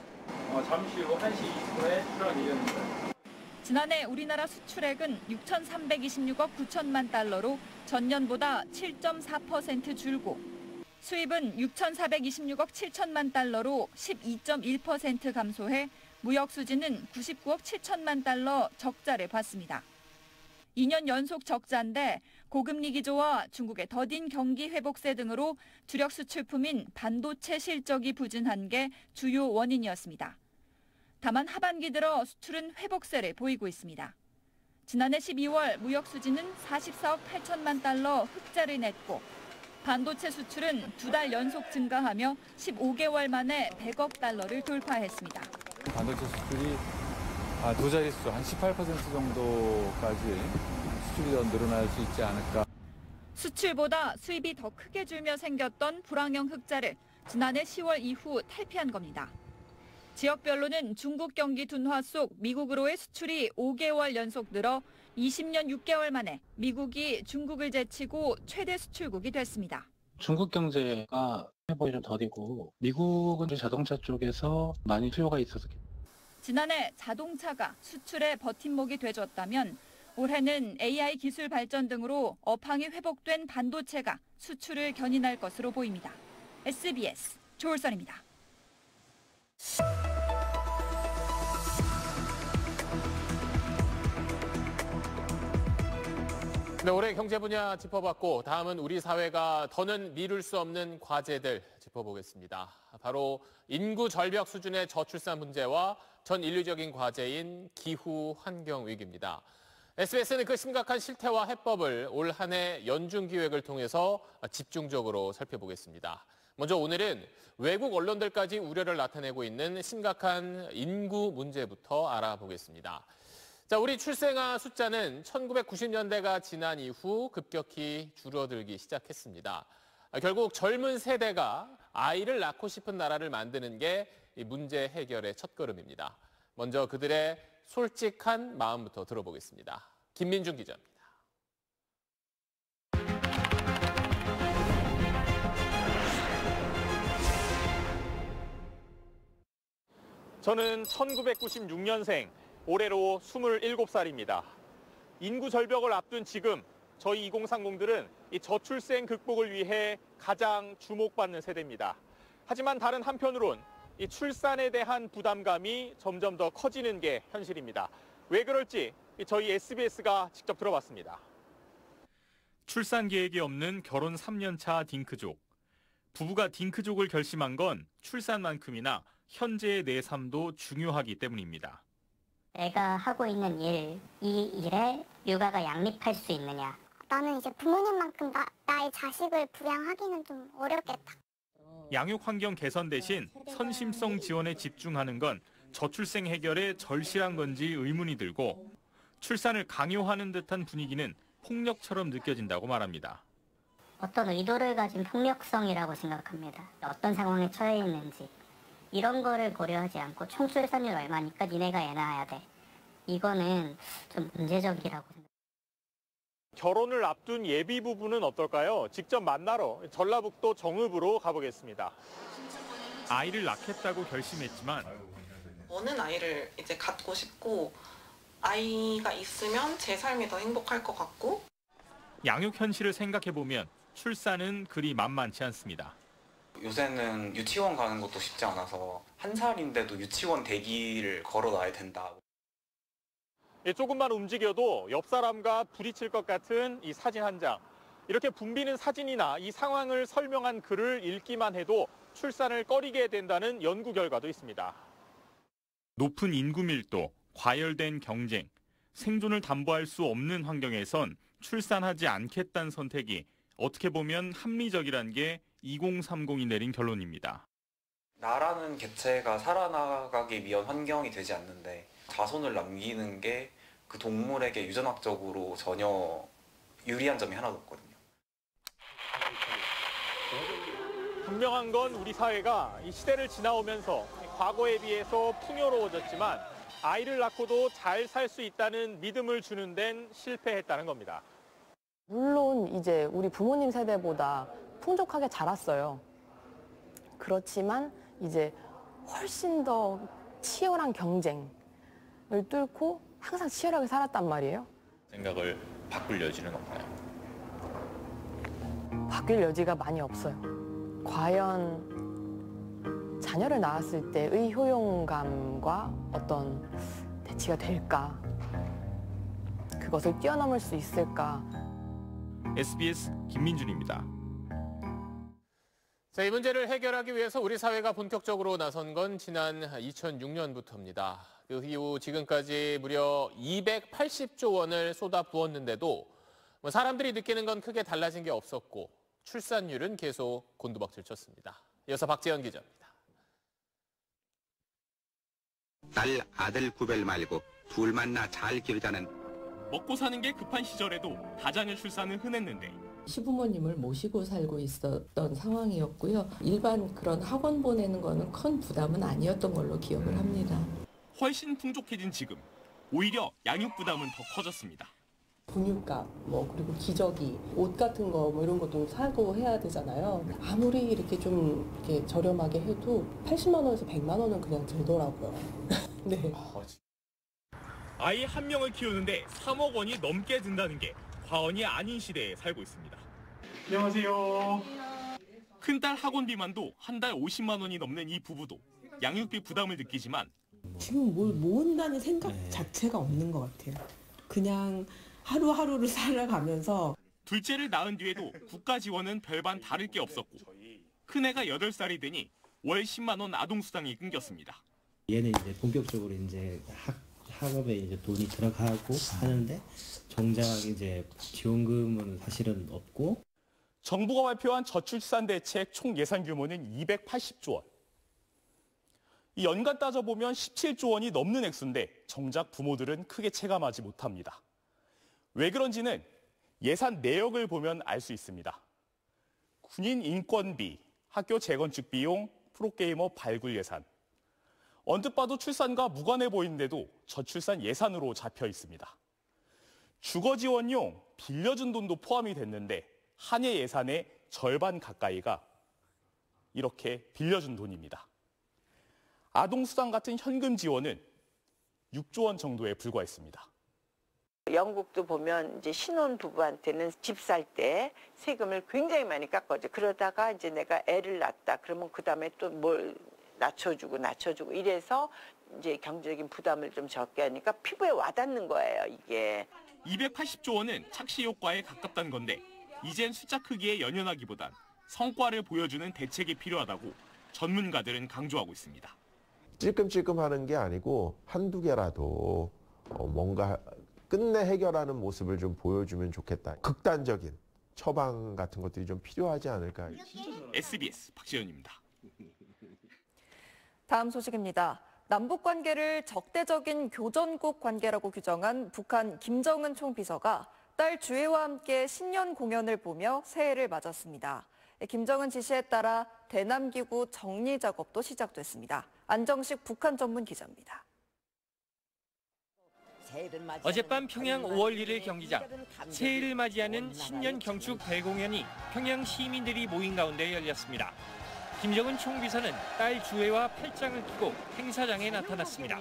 잠시 후 1시 20분에 출항 예정입니다. 지난해 우리나라 수출액은 6,326억 9천만 달러로 전년보다 7.4% 줄고 수입은 6,426억 7천만 달러로 12.1% 감소해 무역 수지는 99억 7천만 달러 적자를 봤습니다. 2년 연속 적자인데 고금리 기조와 중국의 더딘 경기 회복세 등으로 주력 수출품인 반도체 실적이 부진한 게 주요 원인이었습니다. 다만 하반기 들어 수출은 회복세를 보이고 있습니다. 지난해 12월 무역 수지는 44억 8천만 달러 흑자를 냈고 반도체 수출은 2달 연속 증가하며 15개월 만에 100억 달러를 돌파했습니다. 반도체 수출이 두 자릿수 한 18% 정도까지 수출이 더 늘어날 수 있지 않을까. 수출보다 수입이 더 크게 줄며 생겼던 불황형 흑자를 지난해 10월 이후 탈피한 겁니다. 지역별로는 중국 경기 둔화 속 미국으로의 수출이 5개월 연속 늘어 20년 6개월 만에 미국이 중국을 제치고 최대 수출국이 됐습니다. 중국 경제가 회복이 좀 더디고 미국은 자동차 쪽에서 많이 수요가 있어서 지난해 자동차가 수출의 버팀목이 돼줬다면 올해는 AI 기술 발전 등으로 업황이 회복된 반도체가 수출을 견인할 것으로 보입니다. SBS 조울선입니다. 네, 올해 경제 분야 짚어봤고 다음은 우리 사회가 더는 미룰 수 없는 과제들 짚어보겠습니다. 바로 인구 절벽 수준의 저출산 문제와 전 인류적인 과제인 기후 환경 위기입니다. SBS는 그 심각한 실태와 해법을 올 한 해 연중 기획을 통해서 집중적으로 살펴보겠습니다. 먼저 오늘은 외국 언론들까지 우려를 나타내고 있는 심각한 인구 문제부터 알아보겠습니다. 자, 우리 출생아 숫자는 1990년대가 지난 이후 급격히 줄어들기 시작했습니다. 결국 젊은 세대가 아이를 낳고 싶은 나라를 만드는 게 이 문제 해결의 첫걸음입니다. 먼저 그들의 솔직한 마음부터 들어보겠습니다. 김민중 기자입니다. 저는 1996년생, 올해로 27살입니다. 인구 절벽을 앞둔 지금 저희 2030들은 이 저출생 극복을 위해 가장 주목받는 세대입니다. 하지만 다른 한편으론 이 출산에 대한 부담감이 점점 더 커지는 게 현실입니다. 왜 그럴지 저희 SBS가 직접 들어봤습니다. 출산 계획이 없는 결혼 3년차 딩크족. 부부가 딩크족을 결심한 건 출산만큼이나 현재의 내 삶도 중요하기 때문입니다. 내가 하고 있는 일, 이 일에 육아가 양립할 수 있느냐. 나는 이제 부모님만큼 나의 자식을 부양하기는 좀 어렵겠다. 양육 환경 개선 대신 선심성 지원에 집중하는 건 저출생 해결에 절실한 건지 의문이 들고 출산을 강요하는 듯한 분위기는 폭력처럼 느껴진다고 말합니다. 어떤 의도를 가진 폭력성이라고 생각합니다. 어떤 상황에 처해 있는지. 이런 거를 고려하지 않고 총출산율 얼마니까 니네가 애 낳아야 돼. 이거는 좀 문제적이라고 생각합니다. 결혼을 앞둔 예비 부부는 어떨까요? 직접 만나러 전라북도 정읍으로 가보겠습니다. 아이를 낳겠다고 결심했지만 어느 아이를 이제 갖고 싶고 아이가 있으면 제 삶이 더 행복할 것 같고 양육 현실을 생각해보면 출산은 그리 만만치 않습니다. 요새는 유치원 가는 것도 쉽지 않아서 1살인데도 유치원 대기를 걸어놔야 된다. 조금만 움직여도 옆 사람과 부딪힐 것 같은 이 사진 한 장. 이렇게 붐비는 사진이나 이 상황을 설명한 글을 읽기만 해도 출산을 꺼리게 된다는 연구 결과도 있습니다. 높은 인구 밀도, 과열된 경쟁, 생존을 담보할 수 없는 환경에선 출산하지 않겠다는 선택이 어떻게 보면 합리적이란 게 2030이 내린 결론입니다. 나라는 개체가 살아나가기 위한 환경이 되지 않는데 자손을 남기는 게 그 동물에게 유전학적으로 전혀 유리한 점이 하나도 없거든요. 분명한 건 우리 사회가 이 시대를 지나오면서 과거에 비해서 풍요로워졌지만 아이를 낳고도 잘 살 수 있다는 믿음을 주는 데는 실패했다는 겁니다. 물론 이제 우리 부모님 세대보다 풍족하게 자랐어요. 그렇지만 이제 훨씬 더 치열한 경쟁을 뚫고 항상 치열하게 살았단 말이에요. 생각을 바꿀 여지는 없나요? 바뀔 여지가 많이 없어요. 과연 자녀를 낳았을 때의 효용감과 어떤 대치가 될까? 그것을 뛰어넘을 수 있을까? SBS 김민준입니다. 자, 이 문제를 해결하기 위해서 우리 사회가 본격적으로 나선 건 지난 2006년부터입니다. 그 이후 지금까지 무려 280조 원을 쏟아부었는데도 사람들이 느끼는 건 크게 달라진 게 없었고 출산율은 계속 곤두박질 쳤습니다. 이어서 박재현 기자입니다. 딸, 아들 구별 말고 둘만 낳아 잘 기르자는 먹고 사는 게 급한 시절에도 다자녀 출산은 흔했는데 시부모님을 모시고 살고 있었던 상황이었고요. 일반 그런 학원 보내는 거는 큰 부담은 아니었던 걸로 기억을 합니다. 훨씬 풍족해진 지금 오히려 양육 부담은 더 커졌습니다. 분유값, 그리고 기저귀, 옷 같은 거 이런 것도 사고 해야 되잖아요. 아무리 이렇게 좀 이렇게 저렴하게 해도 80만 원에서 100만 원은 그냥 들더라고요. 네. 아이 한 명을 키우는데 3억 원이 넘게 든다는 게 과언이 아닌 시대에 살고 있습니다. 안녕하세요. 큰딸 학원비만도 한 달 50만 원이 넘는 이 부부도 양육비 부담을 느끼지만 지금 뭘 모은다는 생각 자체가 없는 것 같아요. 그냥 하루하루를 살아가면서 둘째를 낳은 뒤에도 국가 지원은 별반 다를 게 없었고 큰애가 8살이 되니 월 10만 원 아동수당이 끊겼습니다. 얘는 이제 본격적으로 이제 학업에 이제 돈이 들어가고 하는데 정작 이제 지원금은 사실은 없고. 정부가 발표한 저출산 대책 총 예산 규모는 280조 원. 이 연간 따져보면 17조 원이 넘는 액수인데 정작 부모들은 크게 체감하지 못합니다. 왜 그런지는 예산 내역을 보면 알 수 있습니다. 군인 인건비, 학교 재건축 비용, 프로게이머 발굴 예산. 언뜻 봐도 출산과 무관해 보이는데도 저출산 예산으로 잡혀 있습니다. 주거 지원용 빌려준 돈도 포함이 됐는데 한 해 예산의 절반 가까이가 이렇게 빌려준 돈입니다. 아동수당 같은 현금 지원은 6조 원 정도에 불과했습니다. 영국도 보면 이제 신혼 부부한테는 집 살 때 세금을 굉장히 많이 깎아줘. 그러다가 이제 내가 애를 낳았다. 그러면 그 다음에 또 뭘 낮춰주고 이래서 이제 경제적인 부담을 좀 적게 하니까 피부에 와닿는 거예요, 이게. 280조 원은 착시 효과에 가깝다는 건데 이젠 숫자 크기에 연연하기보단 성과를 보여주는 대책이 필요하다고 전문가들은 강조하고 있습니다. 찔끔찔끔하는 게 아니고 한두 개라도 뭔가 끝내 해결하는 모습을 좀 보여주면 좋겠다. 극단적인 처방 같은 것들이 좀 필요하지 않을까. SBS 박지현입니다. 다음 소식입니다. 남북 관계를 적대적인 교전국 관계라고 규정한 북한 김정은 총비서가 딸 주혜와 함께 신년 공연을 보며 새해를 맞았습니다. 김정은 지시에 따라 대남기구 정리 작업도 시작됐습니다. 안정식 북한 전문 기자입니다. 어젯밤 평양 5월 1일 경기장, 새해를 맞이하는 신년 경축 대공연이 평양 시민들이 모인 가운데 열렸습니다. 김정은 총비서는 딸 주혜와 팔짱을 끼고 행사장에 나타났습니다.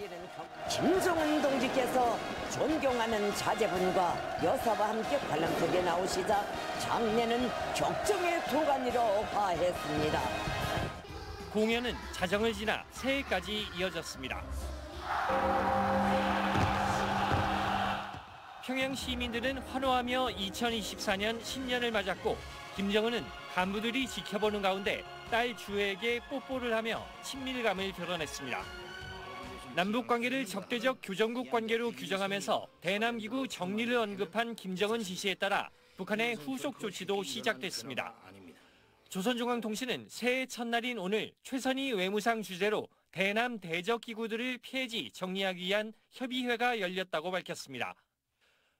김정은 동지께서 존경하는 자제분과 여사와 함께 관람석에 나오시자 장례는 격정의 도가니로 화했습니다. 공연은 자정을 지나 새해까지 이어졌습니다. 평양 시민들은 환호하며 2024년 신년을 맞았고 김정은은 간부들이 지켜보는 가운데 딸 주에게 뽀뽀를 하며 친밀감을 드러냈습니다. 남북관계를 적대적 교전국 관계로 규정하면서 대남기구 정리를 언급한 김정은 지시에 따라 북한의 후속 조치도 시작됐습니다. 조선중앙통신은 새해 첫날인 오늘 최선희 외무상 주재로 대남 대적 기구들을 폐지 정리하기 위한 협의회가 열렸다고 밝혔습니다.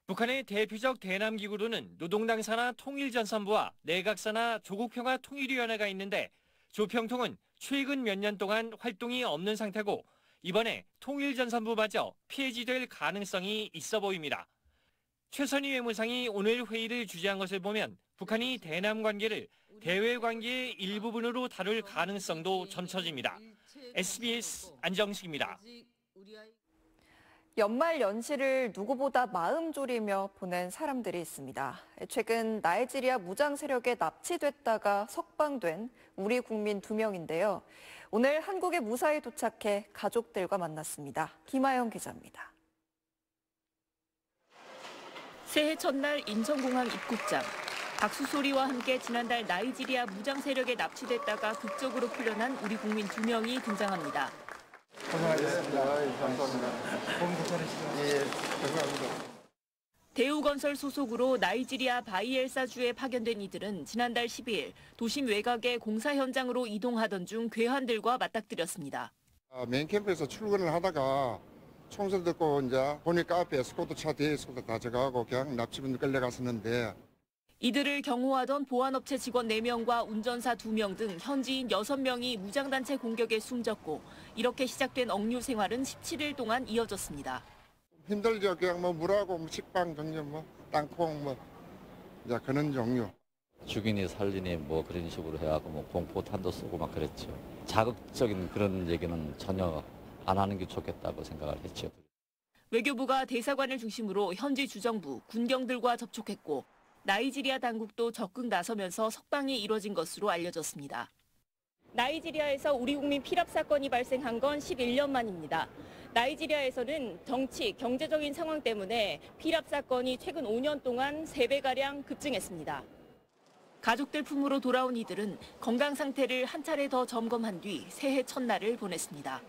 북한의 대표적 대남 기구로는 노동당 산하 통일전선부와 내각 산하 조국평화 통일위원회가 있는데 조평통은 최근 몇 년 동안 활동이 없는 상태고 이번에 통일전선부마저 폐지될 가능성이 있어 보입니다. 최선희 외무상이 오늘 회의를 주재한 것을 보면 북한이 대남 관계를 대외 관계의 일부분으로 다룰 가능성도 점쳐집니다. SBS 안정식입니다. 연말 연시를 누구보다 마음 졸이며 보낸 사람들이 있습니다. 최근 나이지리아 무장 세력에 납치됐다가 석방된 우리 국민 2명인데요. 오늘 한국에 무사히 도착해 가족들과 만났습니다. 김아영 기자입니다. 새해 첫날 인천공항 입국장. 박수 소리와 함께 지난달 나이지리아 무장 세력에 납치됐다가 극적으로 풀려난 우리 국민 2명이 등장합니다. 고생하셨습니다. 감사합니다. 몸 괜찮으시죠? 예, 감사합니다. 대우건설 소속으로 나이지리아 바이엘사주에 파견된 이들은 지난달 12일 도심 외곽의 공사 현장으로 이동하던 중 괴한들과 맞닥뜨렸습니다. 메인 캠프에서 출근을 하다가 총소리 듣고 이제 보니까 앞에 스코트차 뒤에 스코트 다 저가고 그냥 납치분 끌려갔었는데 이들을 경호하던 보안업체 직원 4명과 운전사 2명 등 현지인 6명이 무장단체 공격에 숨졌고 이렇게 시작된 억류 생활은 17일 동안 이어졌습니다. 힘들죠. 그냥 뭐 물하고 식빵 종류 뭐 땅콩 뭐 이제 그런 종류. 죽이니 살리니 뭐 그런 식으로 해갖고 뭐 공포탄도 쏘고 막 그랬죠. 자극적인 그런 얘기는 전혀 안 하는 게 좋겠다고 생각을 했죠. 외교부가 대사관을 중심으로 현지 주정부, 군경들과 접촉했고 나이지리아 당국도 적극 나서면서 석방이 이뤄진 것으로 알려졌습니다. 나이지리아에서 우리 국민 피랍 사건이 발생한 건 11년 만입니다. 나이지리아에서는 정치, 경제적인 상황 때문에 피랍 사건이 최근 5년 동안 3배가량 급증했습니다. 가족들 품으로 돌아온 이들은 건강 상태를 한 차례 더 점검한 뒤 새해 첫날을 보냈습니다.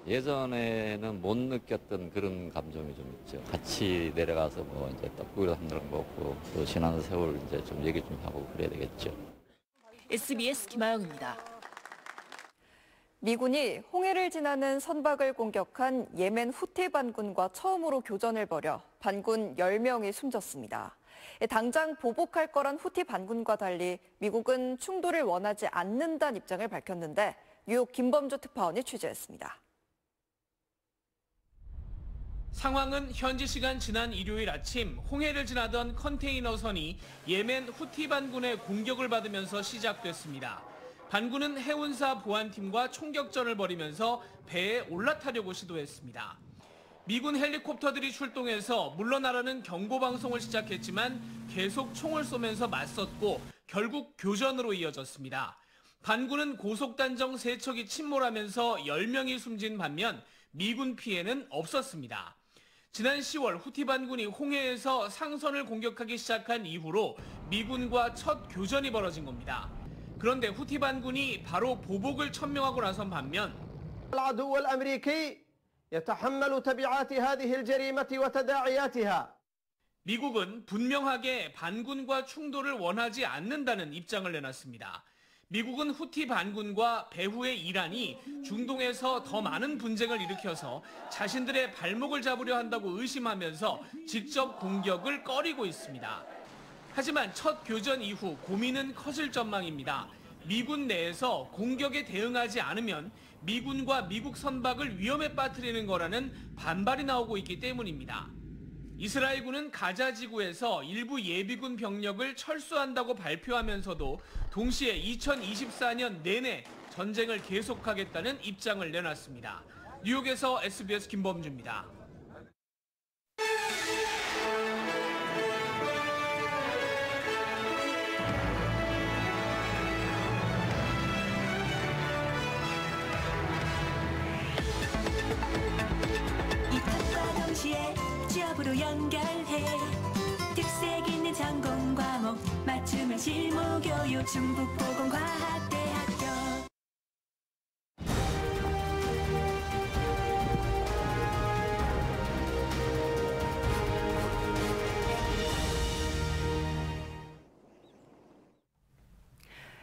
예전에는 못 느꼈던 그런 감정이 좀 있죠. 같이 내려가서 뭐 이제 떡국이라도 한 그릇 먹고 또 지난 세월 이제 좀 얘기 좀 하고 그래야 되겠죠. SBS 김아영입니다. 미군이 홍해를 지나는 선박을 공격한 예멘 후티 반군과 처음으로 교전을 벌여 반군 10명이 숨졌습니다. 당장 보복할 거란 후티 반군과 달리 미국은 충돌을 원하지 않는다는 입장을 밝혔는데 뉴욕 김범주 특파원이 취재했습니다. 상황은 현지 시간 지난 일요일 아침 홍해를 지나던 컨테이너선이 예멘 후티 반군의 공격을 받으면서 시작됐습니다. 반군은 해운사 보안팀과 총격전을 벌이면서 배에 올라타려고 시도했습니다. 미군 헬리콥터들이 출동해서 물러나라는 경고방송을 시작했지만 계속 총을 쏘면서 맞섰고 결국 교전으로 이어졌습니다. 반군은 고속단정 3척이 침몰하면서 10명이 숨진 반면 미군 피해는 없었습니다. 지난 10월 후티 반군이 홍해에서 상선을 공격하기 시작한 이후로 미군과 첫 교전이 벌어진 겁니다. 그런데 후티 반군이 바로 보복을 천명하고 나선 반면 العدو الأمريكي يتحمل تبعات هذه الجريمة وتداعياتها. 미국은 분명하게 반군과 충돌을 원하지 않는다는 입장을 내놨습니다. 미국은 후티 반군과 배후의 이란이 중동에서 더 많은 분쟁을 일으켜서 자신들의 발목을 잡으려 한다고 의심하면서 직접 공격을 꺼리고 있습니다. 하지만 첫 교전 이후 고민은 커질 전망입니다. 미군 내에서 공격에 대응하지 않으면 미군과 미국 선박을 위험에 빠뜨리는 거라는 반발이 나오고 있기 때문입니다. 이스라엘군은 가자 지구에서 일부 예비군 병력을 철수한다고 발표하면서도 동시에 2024년 내내 전쟁을 계속하겠다는 입장을 내놨습니다. 뉴욕에서 SBS 김범주입니다. 모두 연결해 특색 있는 전공 과목 맞춤형 실무 교육 충북보건과학대학교.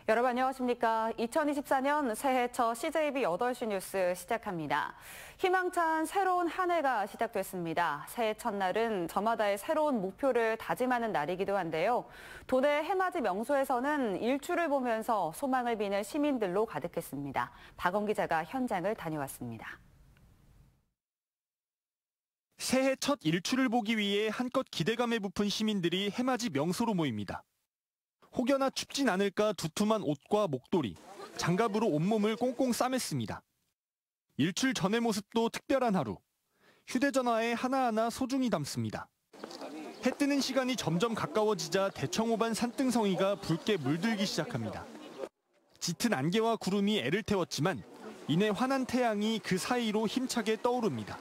여러분 안녕하십니까. 2024년 새해 첫 CJB 8시 뉴스 시작합니다. 희망찬 새로운 한 해가 시작됐습니다. 새해 첫날은 저마다의 새로운 목표를 다짐하는 날이기도 한데요. 도내 해맞이 명소에서는 일출을 보면서 소망을 비는 시민들로 가득했습니다. 박원 기자가 현장을 다녀왔습니다. 새해 첫 일출을 보기 위해 한껏 기대감에 부푼 시민들이 해맞이 명소로 모입니다. 혹여나 춥진 않을까 두툼한 옷과 목도리, 장갑으로 온몸을 꽁꽁 싸맸습니다. 일출 전의 모습도 특별한 하루. 휴대전화에 하나하나 소중히 담습니다. 해 뜨는 시간이 점점 가까워지자 대청호반 산등성이가 붉게 물들기 시작합니다. 짙은 안개와 구름이 애를 태웠지만 이내 환한 태양이 그 사이로 힘차게 떠오릅니다.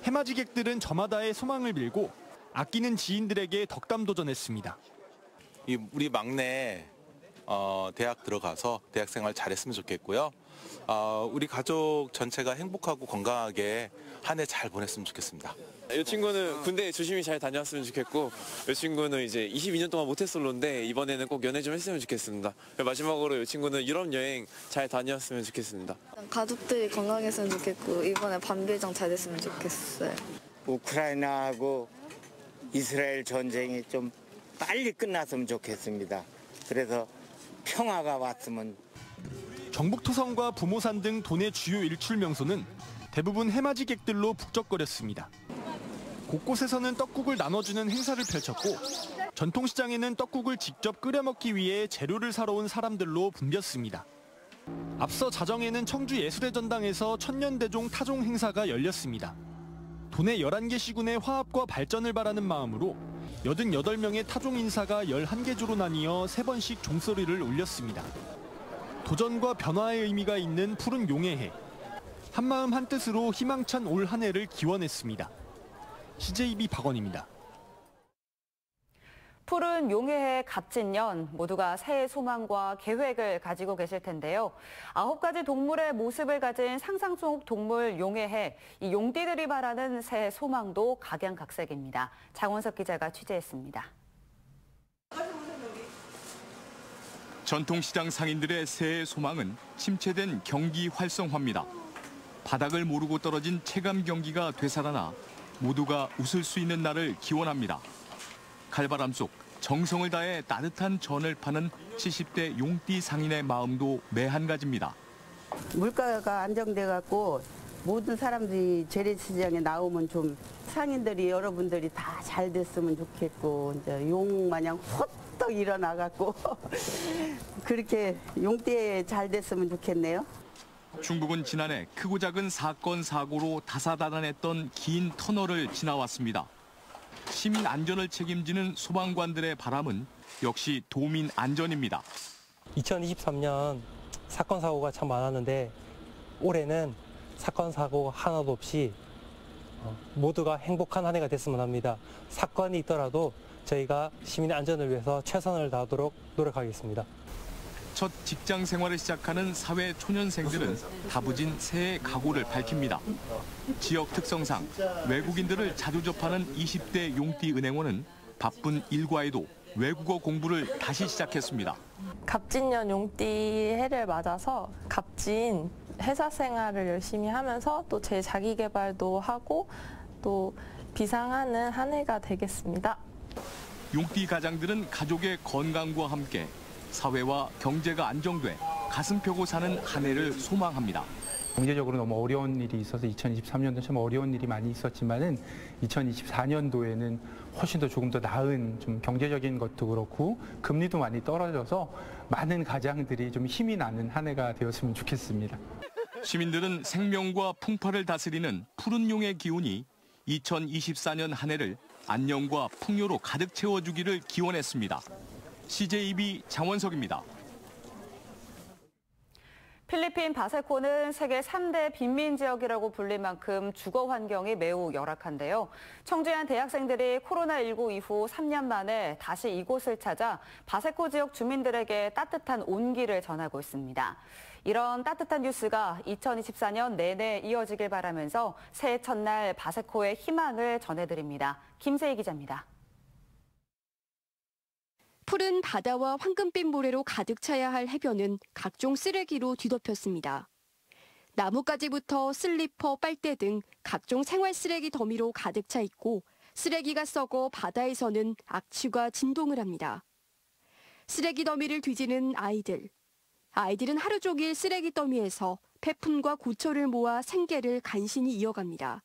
해맞이객들은 저마다의 소망을 빌고 아끼는 지인들에게 덕담 도전했습니다. 우리 막내 대학 들어가서 대학 생활 잘했으면 좋겠고요. 우리 가족 전체가 행복하고 건강하게 한 해 잘 보냈으면 좋겠습니다. 이 친구는 군대 조심히 잘 다녀왔으면 좋겠고, 이 친구는 이제 22년 동안 모태솔로인데 이번에는 꼭 연애 좀 했으면 좋겠습니다. 마지막으로 이 친구는 유럽 여행 잘 다녀왔으면 좋겠습니다. 가족들이 건강했으면 좋겠고 이번에 반비정 잘 됐으면 좋겠어요. 우크라이나하고 이스라엘 전쟁이 좀 빨리 끝났으면 좋겠습니다. 그래서 평화가 왔으면. 정북토성과 부모산 등 도내 주요 일출 명소는 대부분 해맞이객들로 북적거렸습니다. 곳곳에서는 떡국을 나눠주는 행사를 펼쳤고 전통시장에는 떡국을 직접 끓여 먹기 위해 재료를 사러 온 사람들로 붐볐습니다. 앞서 자정에는 청주예술의 전당에서 천년대종 타종 행사가 열렸습니다. 도내 11개 시군의 화합과 발전을 바라는 마음으로 88명의 타종 인사가 11개 조로 나뉘어 3번씩 종소리를 울렸습니다. 도전과 변화의 의미가 있는 푸른 용해해. 한마음 한뜻으로 희망찬 올 한 해를 기원했습니다. CJB 박원입니다. 푸른 용해해 갑진년, 모두가 새해 소망과 계획을 가지고 계실 텐데요. 9가지 동물의 모습을 가진 상상 속 동물 용해해, 이 용띠들이 바라는 새해 소망도 각양각색입니다. 장원석 기자가 취재했습니다. 전통시장 상인들의 새해 소망은 침체된 경기 활성화입니다. 바닥을 모르고 떨어진 체감 경기가 되살아나 모두가 웃을 수 있는 날을 기원합니다. 칼바람 속 정성을 다해 따뜻한 전을 파는 70대 용띠 상인의 마음도 매한가지입니다. 물가가 안정돼갖고 모든 사람들이 재래시장에 나오면 좀 상인들이 여러분들이 다 잘 됐으면 좋겠고 이제 용 마냥 헛떡 일어나갖고 그렇게 용띠에 잘 됐으면 좋겠네요. 충북은 지난해 크고 작은 사건 사고로 다사다난했던 긴 터널을 지나왔습니다. 시민 안전을 책임지는 소방관들의 바람은 역시 도민 안전입니다. 2023년 사건 사고가 참 많았는데 올해는 사건 사고 하나도 없이 모두가 행복한 한 해가 됐으면 합니다. 사건이 있더라도 저희가 시민의 안전을 위해서 최선을 다하도록 노력하겠습니다. 첫 직장 생활을 시작하는 사회 초년생들은 다부진 새해 각오를 밝힙니다. 지역 특성상 외국인들을 자주 접하는 20대 용띠 은행원은 바쁜 일과에도 외국어 공부를 다시 시작했습니다. 갑진년 용띠 해를 맞아서 값진 회사 생활을 열심히 하면서 또 제 자기 개발도 하고 또 비상하는 한 해가 되겠습니다. 용띠 가장들은 가족의 건강과 함께 사회와 경제가 안정돼 가슴 펴고 사는 한 해를 소망합니다. 경제적으로 너무 어려운 일이 있어서 2023년도 참 어려운 일이 많이 있었지만은 2024년도에는 훨씬 더 조금 더 나은 좀 경제적인 것도 그렇고 금리도 많이 떨어져서 많은 가장들이 좀 힘이 나는 한 해가 되었으면 좋겠습니다. 시민들은 생명과 풍파를 다스리는 푸른 용의 기운이 2024년 한 해를 안녕과 풍요로 가득 채워주기를 기원했습니다. CJB 장원석입니다. 필리핀 바세코는 세계 3대 빈민 지역이라고 불릴 만큼 주거 환경이 매우 열악한데요. 청주의 한 대학생들이 코로나19 이후 3년 만에 다시 이곳을 찾아 바세코 지역 주민들에게 따뜻한 온기를 전하고 있습니다. 이런 따뜻한 뉴스가 2024년 내내 이어지길 바라면서 새해 첫날 바세코의 희망을 전해드립니다. 김세희 기자입니다. 푸른 바다와 황금빛 모래로 가득 차야 할 해변은 각종 쓰레기로 뒤덮였습니다. 나뭇가지부터 슬리퍼, 빨대 등 각종 생활 쓰레기 더미로 가득 차 있고 쓰레기가 썩어 바다에서는 악취가 진동을 합니다. 쓰레기 더미를 뒤지는 아이들. 아이들은 하루 종일 쓰레기 더미에서 폐품과 고철을 모아 생계를 간신히 이어갑니다.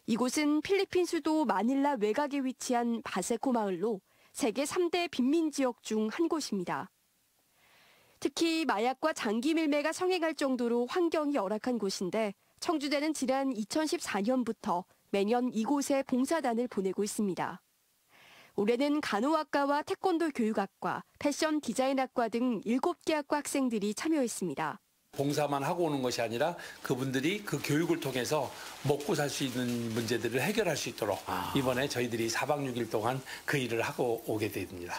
이곳은 필리핀 수도 마닐라 외곽에 위치한 바세코 마을로 세계 3대 빈민 지역 중 한 곳입니다. 특히 마약과 장기 밀매가 성행할 정도로 환경이 열악한 곳인데 청주대는 지난 2014년부터 매년 이곳에 봉사단을 보내고 있습니다. 올해는 간호학과와 태권도 교육학과, 패션 디자인학과 등 7개 학과 학생들이 참여했습니다. 봉사만 하고 오는 것이 아니라 그분들이 그 교육을 통해서 먹고 살 수 있는 문제들을 해결할 수 있도록 이번에 저희들이 4박 6일 동안 그 일을 하고 오게 됩니다.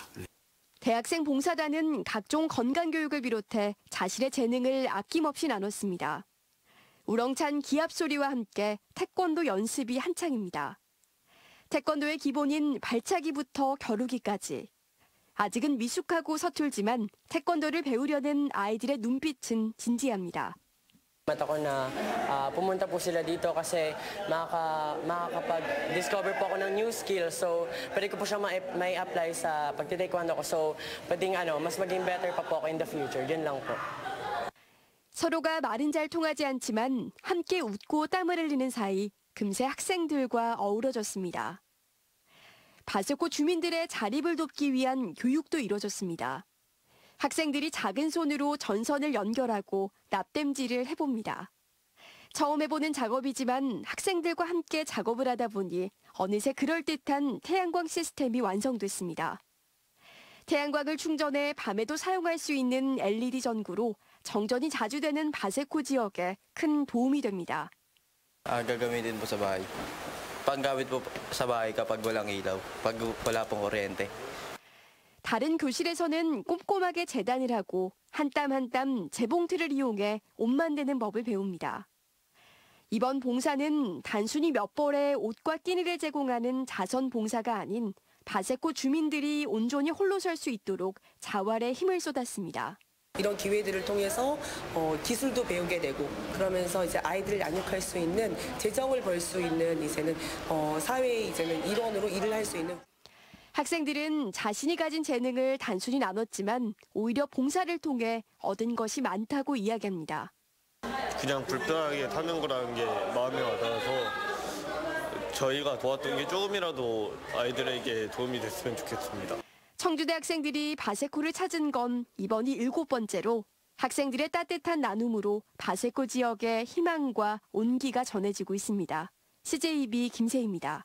대학생 봉사단은 각종 건강교육을 비롯해 자신의 재능을 아낌없이 나눴습니다. 우렁찬 기합 소리와 함께 태권도 연습이 한창입니다. 태권도의 기본인 발차기부터 겨루기까지. 아직은 미숙하고 서툴지만 태권도를 배우려는 아이들의 눈빛은 진지합니다. ako na pumunta po sila dito kasi makakapag-discover po ako ng new skill. So, pwede ko po siya may apply sa pagtitaekwondo ko. So, pwedeng mas maging better pa po ako in the future. Yun lang po. 서로가 말은 잘 통하지 않지만 함께 웃고 땀을 흘리는 사이 금세 학생들과 어우러졌습니다. 바세코 주민들의 자립을 돕기 위한 교육도 이뤄졌습니다. 학생들이 작은 손으로 전선을 연결하고 납땜질을 해봅니다. 처음 해보는 작업이지만 학생들과 함께 작업을 하다 보니 어느새 그럴듯한 태양광 시스템이 완성됐습니다. 태양광을 충전해 밤에도 사용할 수 있는 LED 전구로 정전이 자주 되는 바세코 지역에 큰 도움이 됩니다. Gagamitin po sa bahay. Panggamit po sa bahay kapag walang ilaw, pag wala pong kuryente. 다른 교실에서는 꼼꼼하게 재단을 하고 한 땀 한 땀 재봉틀을 이용해 옷 만드는 법을 배웁니다. 이번 봉사는 단순히 몇 벌의 옷과 끼니를 제공하는 자선 봉사가 아닌 바세코 주민들이 온전히 홀로 설 수 있도록 자활에 힘을 쏟았습니다. 이런 기회들을 통해서 기술도 배우게 되고 그러면서 이제 아이들을 양육할 수 있는 재정을 벌 수 있는 이제는 사회의 이제는 일원으로 일을 할 수 있는. 학생들은 자신이 가진 재능을 단순히 나눴지만 오히려 봉사를 통해 얻은 것이 많다고 이야기합니다. 그냥 불편하게 사는 거라는 게 마음에 와닿아서 저희가 도왔던 게 조금이라도 아이들에게 도움이 됐으면 좋겠습니다. 청주대 학생들이 바세코를 찾은 건 이번이 7번째로 학생들의 따뜻한 나눔으로 바세코 지역에 희망과 온기가 전해지고 있습니다. CJB 김세희입니다.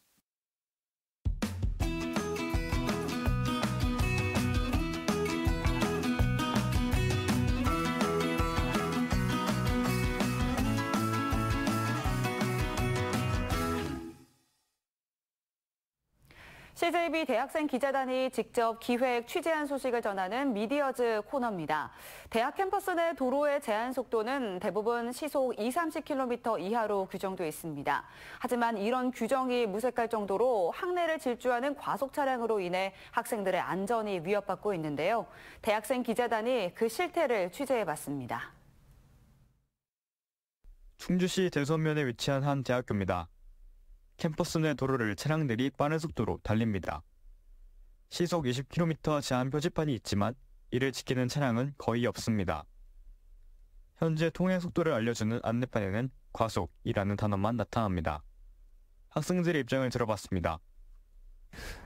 CJB 대학생 기자단이 직접 기획 취재한 소식을 전하는 미디어즈 코너입니다. 대학 캠퍼스 내 도로의 제한 속도는 대부분 시속 20-30km 이하로 규정돼 있습니다. 하지만 이런 규정이 무색할 정도로 학내를 질주하는 과속 차량으로 인해 학생들의 안전이 위협받고 있는데요. 대학생 기자단이 그 실태를 취재해봤습니다. 충주시 대소면에 위치한 한 대학교입니다. 캠퍼스 내 도로를 차량들이 빠른 속도로 달립니다. 시속 20km 제한 표지판이 있지만 이를 지키는 차량은 거의 없습니다. 현재 통행 속도를 알려주는 안내판에는 과속이라는 단어만 나타납니다. 학생들의 입장을 들어봤습니다.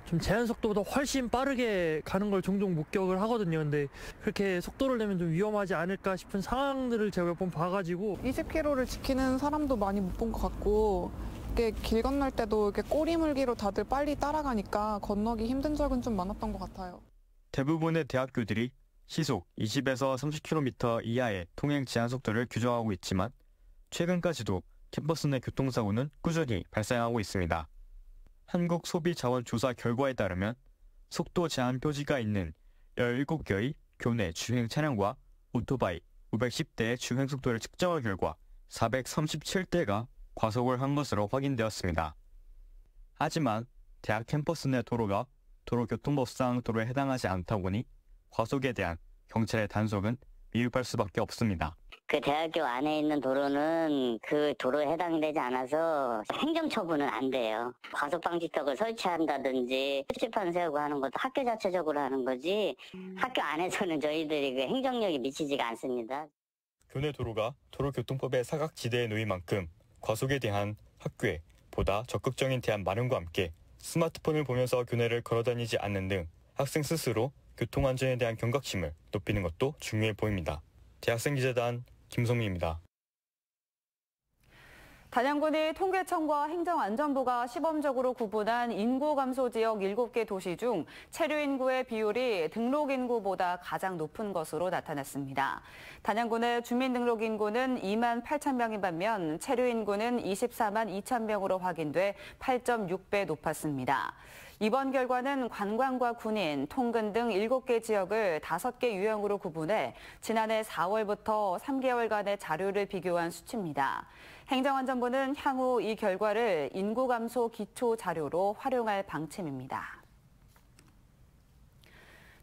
좀 제한 속도보다 훨씬 빠르게 가는 걸 종종 목격을 하거든요. 근데 그렇게 속도를 내면 좀 위험하지 않을까 싶은 상황들을 제가 몇 번 봐가지고 20km를 지키는 사람도 많이 못 본 것 같고 길 건널 때도 이렇게 꼬리물기로 다들 빨리 따라가니까 건너기 힘든 적은 좀 많았던 것 같아요. 대부분의 대학교들이 시속 20에서 30km 이하의 통행 제한 속도를 규정하고 있지만 최근까지도 캠퍼스 내 교통사고는 꾸준히 발생하고 있습니다. 한국소비자원조사 결과에 따르면 속도 제한 표지가 있는 17개의 교내 주행 차량과 오토바이 510대의 주행 속도를 측정한 결과 437대가 과속을 한 것으로 확인되었습니다. 하지만 대학 캠퍼스 내 도로가 도로교통법상 도로에 해당하지 않다 보니 과속에 대한 경찰의 단속은 미흡할 수밖에 없습니다. 그 대학교 안에 있는 도로는 그 도로에 해당되지 않아서 행정처분은 안 돼요. 과속방지턱을 설치한다든지 표지판 세우고 하는 것도 학교 자체적으로 하는 거지 학교 안에서는 저희들이 그 행정력이 미치지가 않습니다. 교내 도로가 도로교통법의 사각지대에 놓인 만큼 과속에 대한 학교에 보다 적극적인 대안 마련과 함께 스마트폰을 보면서 교내를 걸어다니지 않는 등 학생 스스로 교통안전에 대한 경각심을 높이는 것도 중요해 보입니다. 대학생기자단 김성민입니다. 단양군이 통계청과 행정안전부가 시범적으로 구분한 인구 감소 지역 7개 도시 중 체류 인구의 비율이 등록 인구보다 가장 높은 것으로 나타났습니다. 단양군의 주민등록 인구는 2만 8천 명인 반면 체류 인구는 24만 2천 명으로 확인돼 8.6배 높았습니다. 이번 결과는 관광과 군인, 통근 등 7개 지역을 5개 유형으로 구분해 지난해 4월부터 3개월간의 자료를 비교한 수치입니다. 행정안전부는 향후 이 결과를 인구 감소 기초 자료로 활용할 방침입니다.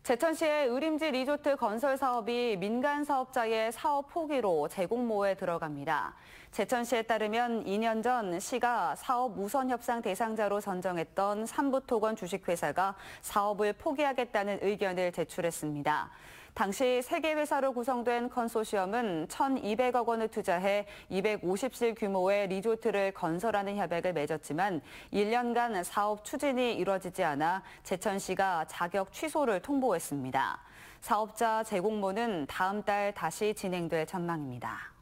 제천시의 의림지 리조트 건설 사업이 민간 사업자의 사업 포기로 재공모에 들어갑니다. 제천시에 따르면 2년 전 시가 사업 우선 협상 대상자로 선정했던 삼부토건 주식회사가 사업을 포기하겠다는 의견을 제출했습니다. 당시 3개 회사로 구성된 컨소시엄은 1,200억 원을 투자해 250실 규모의 리조트를 건설하는 협약을 맺었지만 1년간 사업 추진이 이뤄지지 않아 제천시가 자격 취소를 통보했습니다. 사업자 재공모는 다음 달 다시 진행될 전망입니다.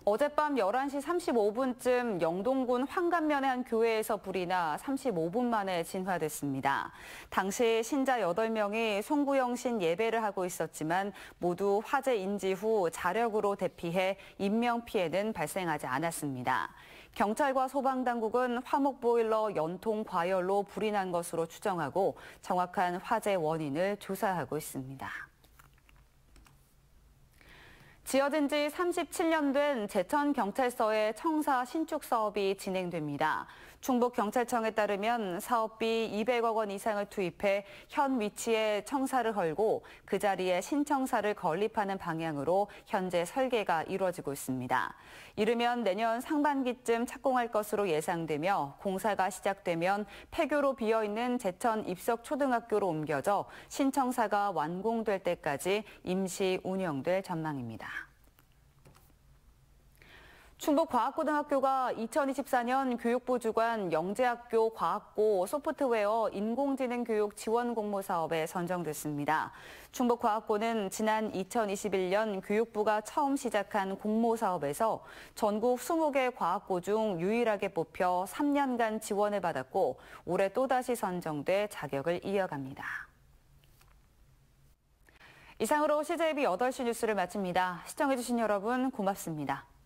어젯밤 11시 35분쯤 영동군 황감면의 한 교회에서 불이 나 35분 만에 진화됐습니다. 당시 신자 8명이 송구영신 예배를 하고 있었지만 모두 화재 인지 후 자력으로 대피해 인명피해는 발생하지 않았습니다. 경찰과 소방당국은 화목보일러 연통 과열로 불이 난 것으로 추정하고 정확한 화재 원인을 조사하고 있습니다. 지어진 지 37년 된 제천경찰서의 청사 신축 사업이 진행됩니다. 충북경찰청에 따르면 사업비 200억 원 이상을 투입해 현 위치에 청사를 헐고 그 자리에 신청사를 건립하는 방향으로 현재 설계가 이루어지고 있습니다. 이르면 내년 상반기쯤 착공할 것으로 예상되며 공사가 시작되면 폐교로 비어있는 제천 입석초등학교로 옮겨져 신청사가 완공될 때까지 임시 운영될 전망입니다. 충북과학고등학교가 2024년 교육부 주관 영재학교 과학고 소프트웨어 인공지능 교육 지원 공모 사업에 선정됐습니다. 충북과학고는 지난 2021년 교육부가 처음 시작한 공모 사업에서 전국 20개 과학고 중 유일하게 뽑혀 3년간 지원을 받았고 올해 또다시 선정돼 자격을 이어갑니다. 이상으로 CJB 8시 뉴스를 마칩니다. 시청해주신 여러분 고맙습니다.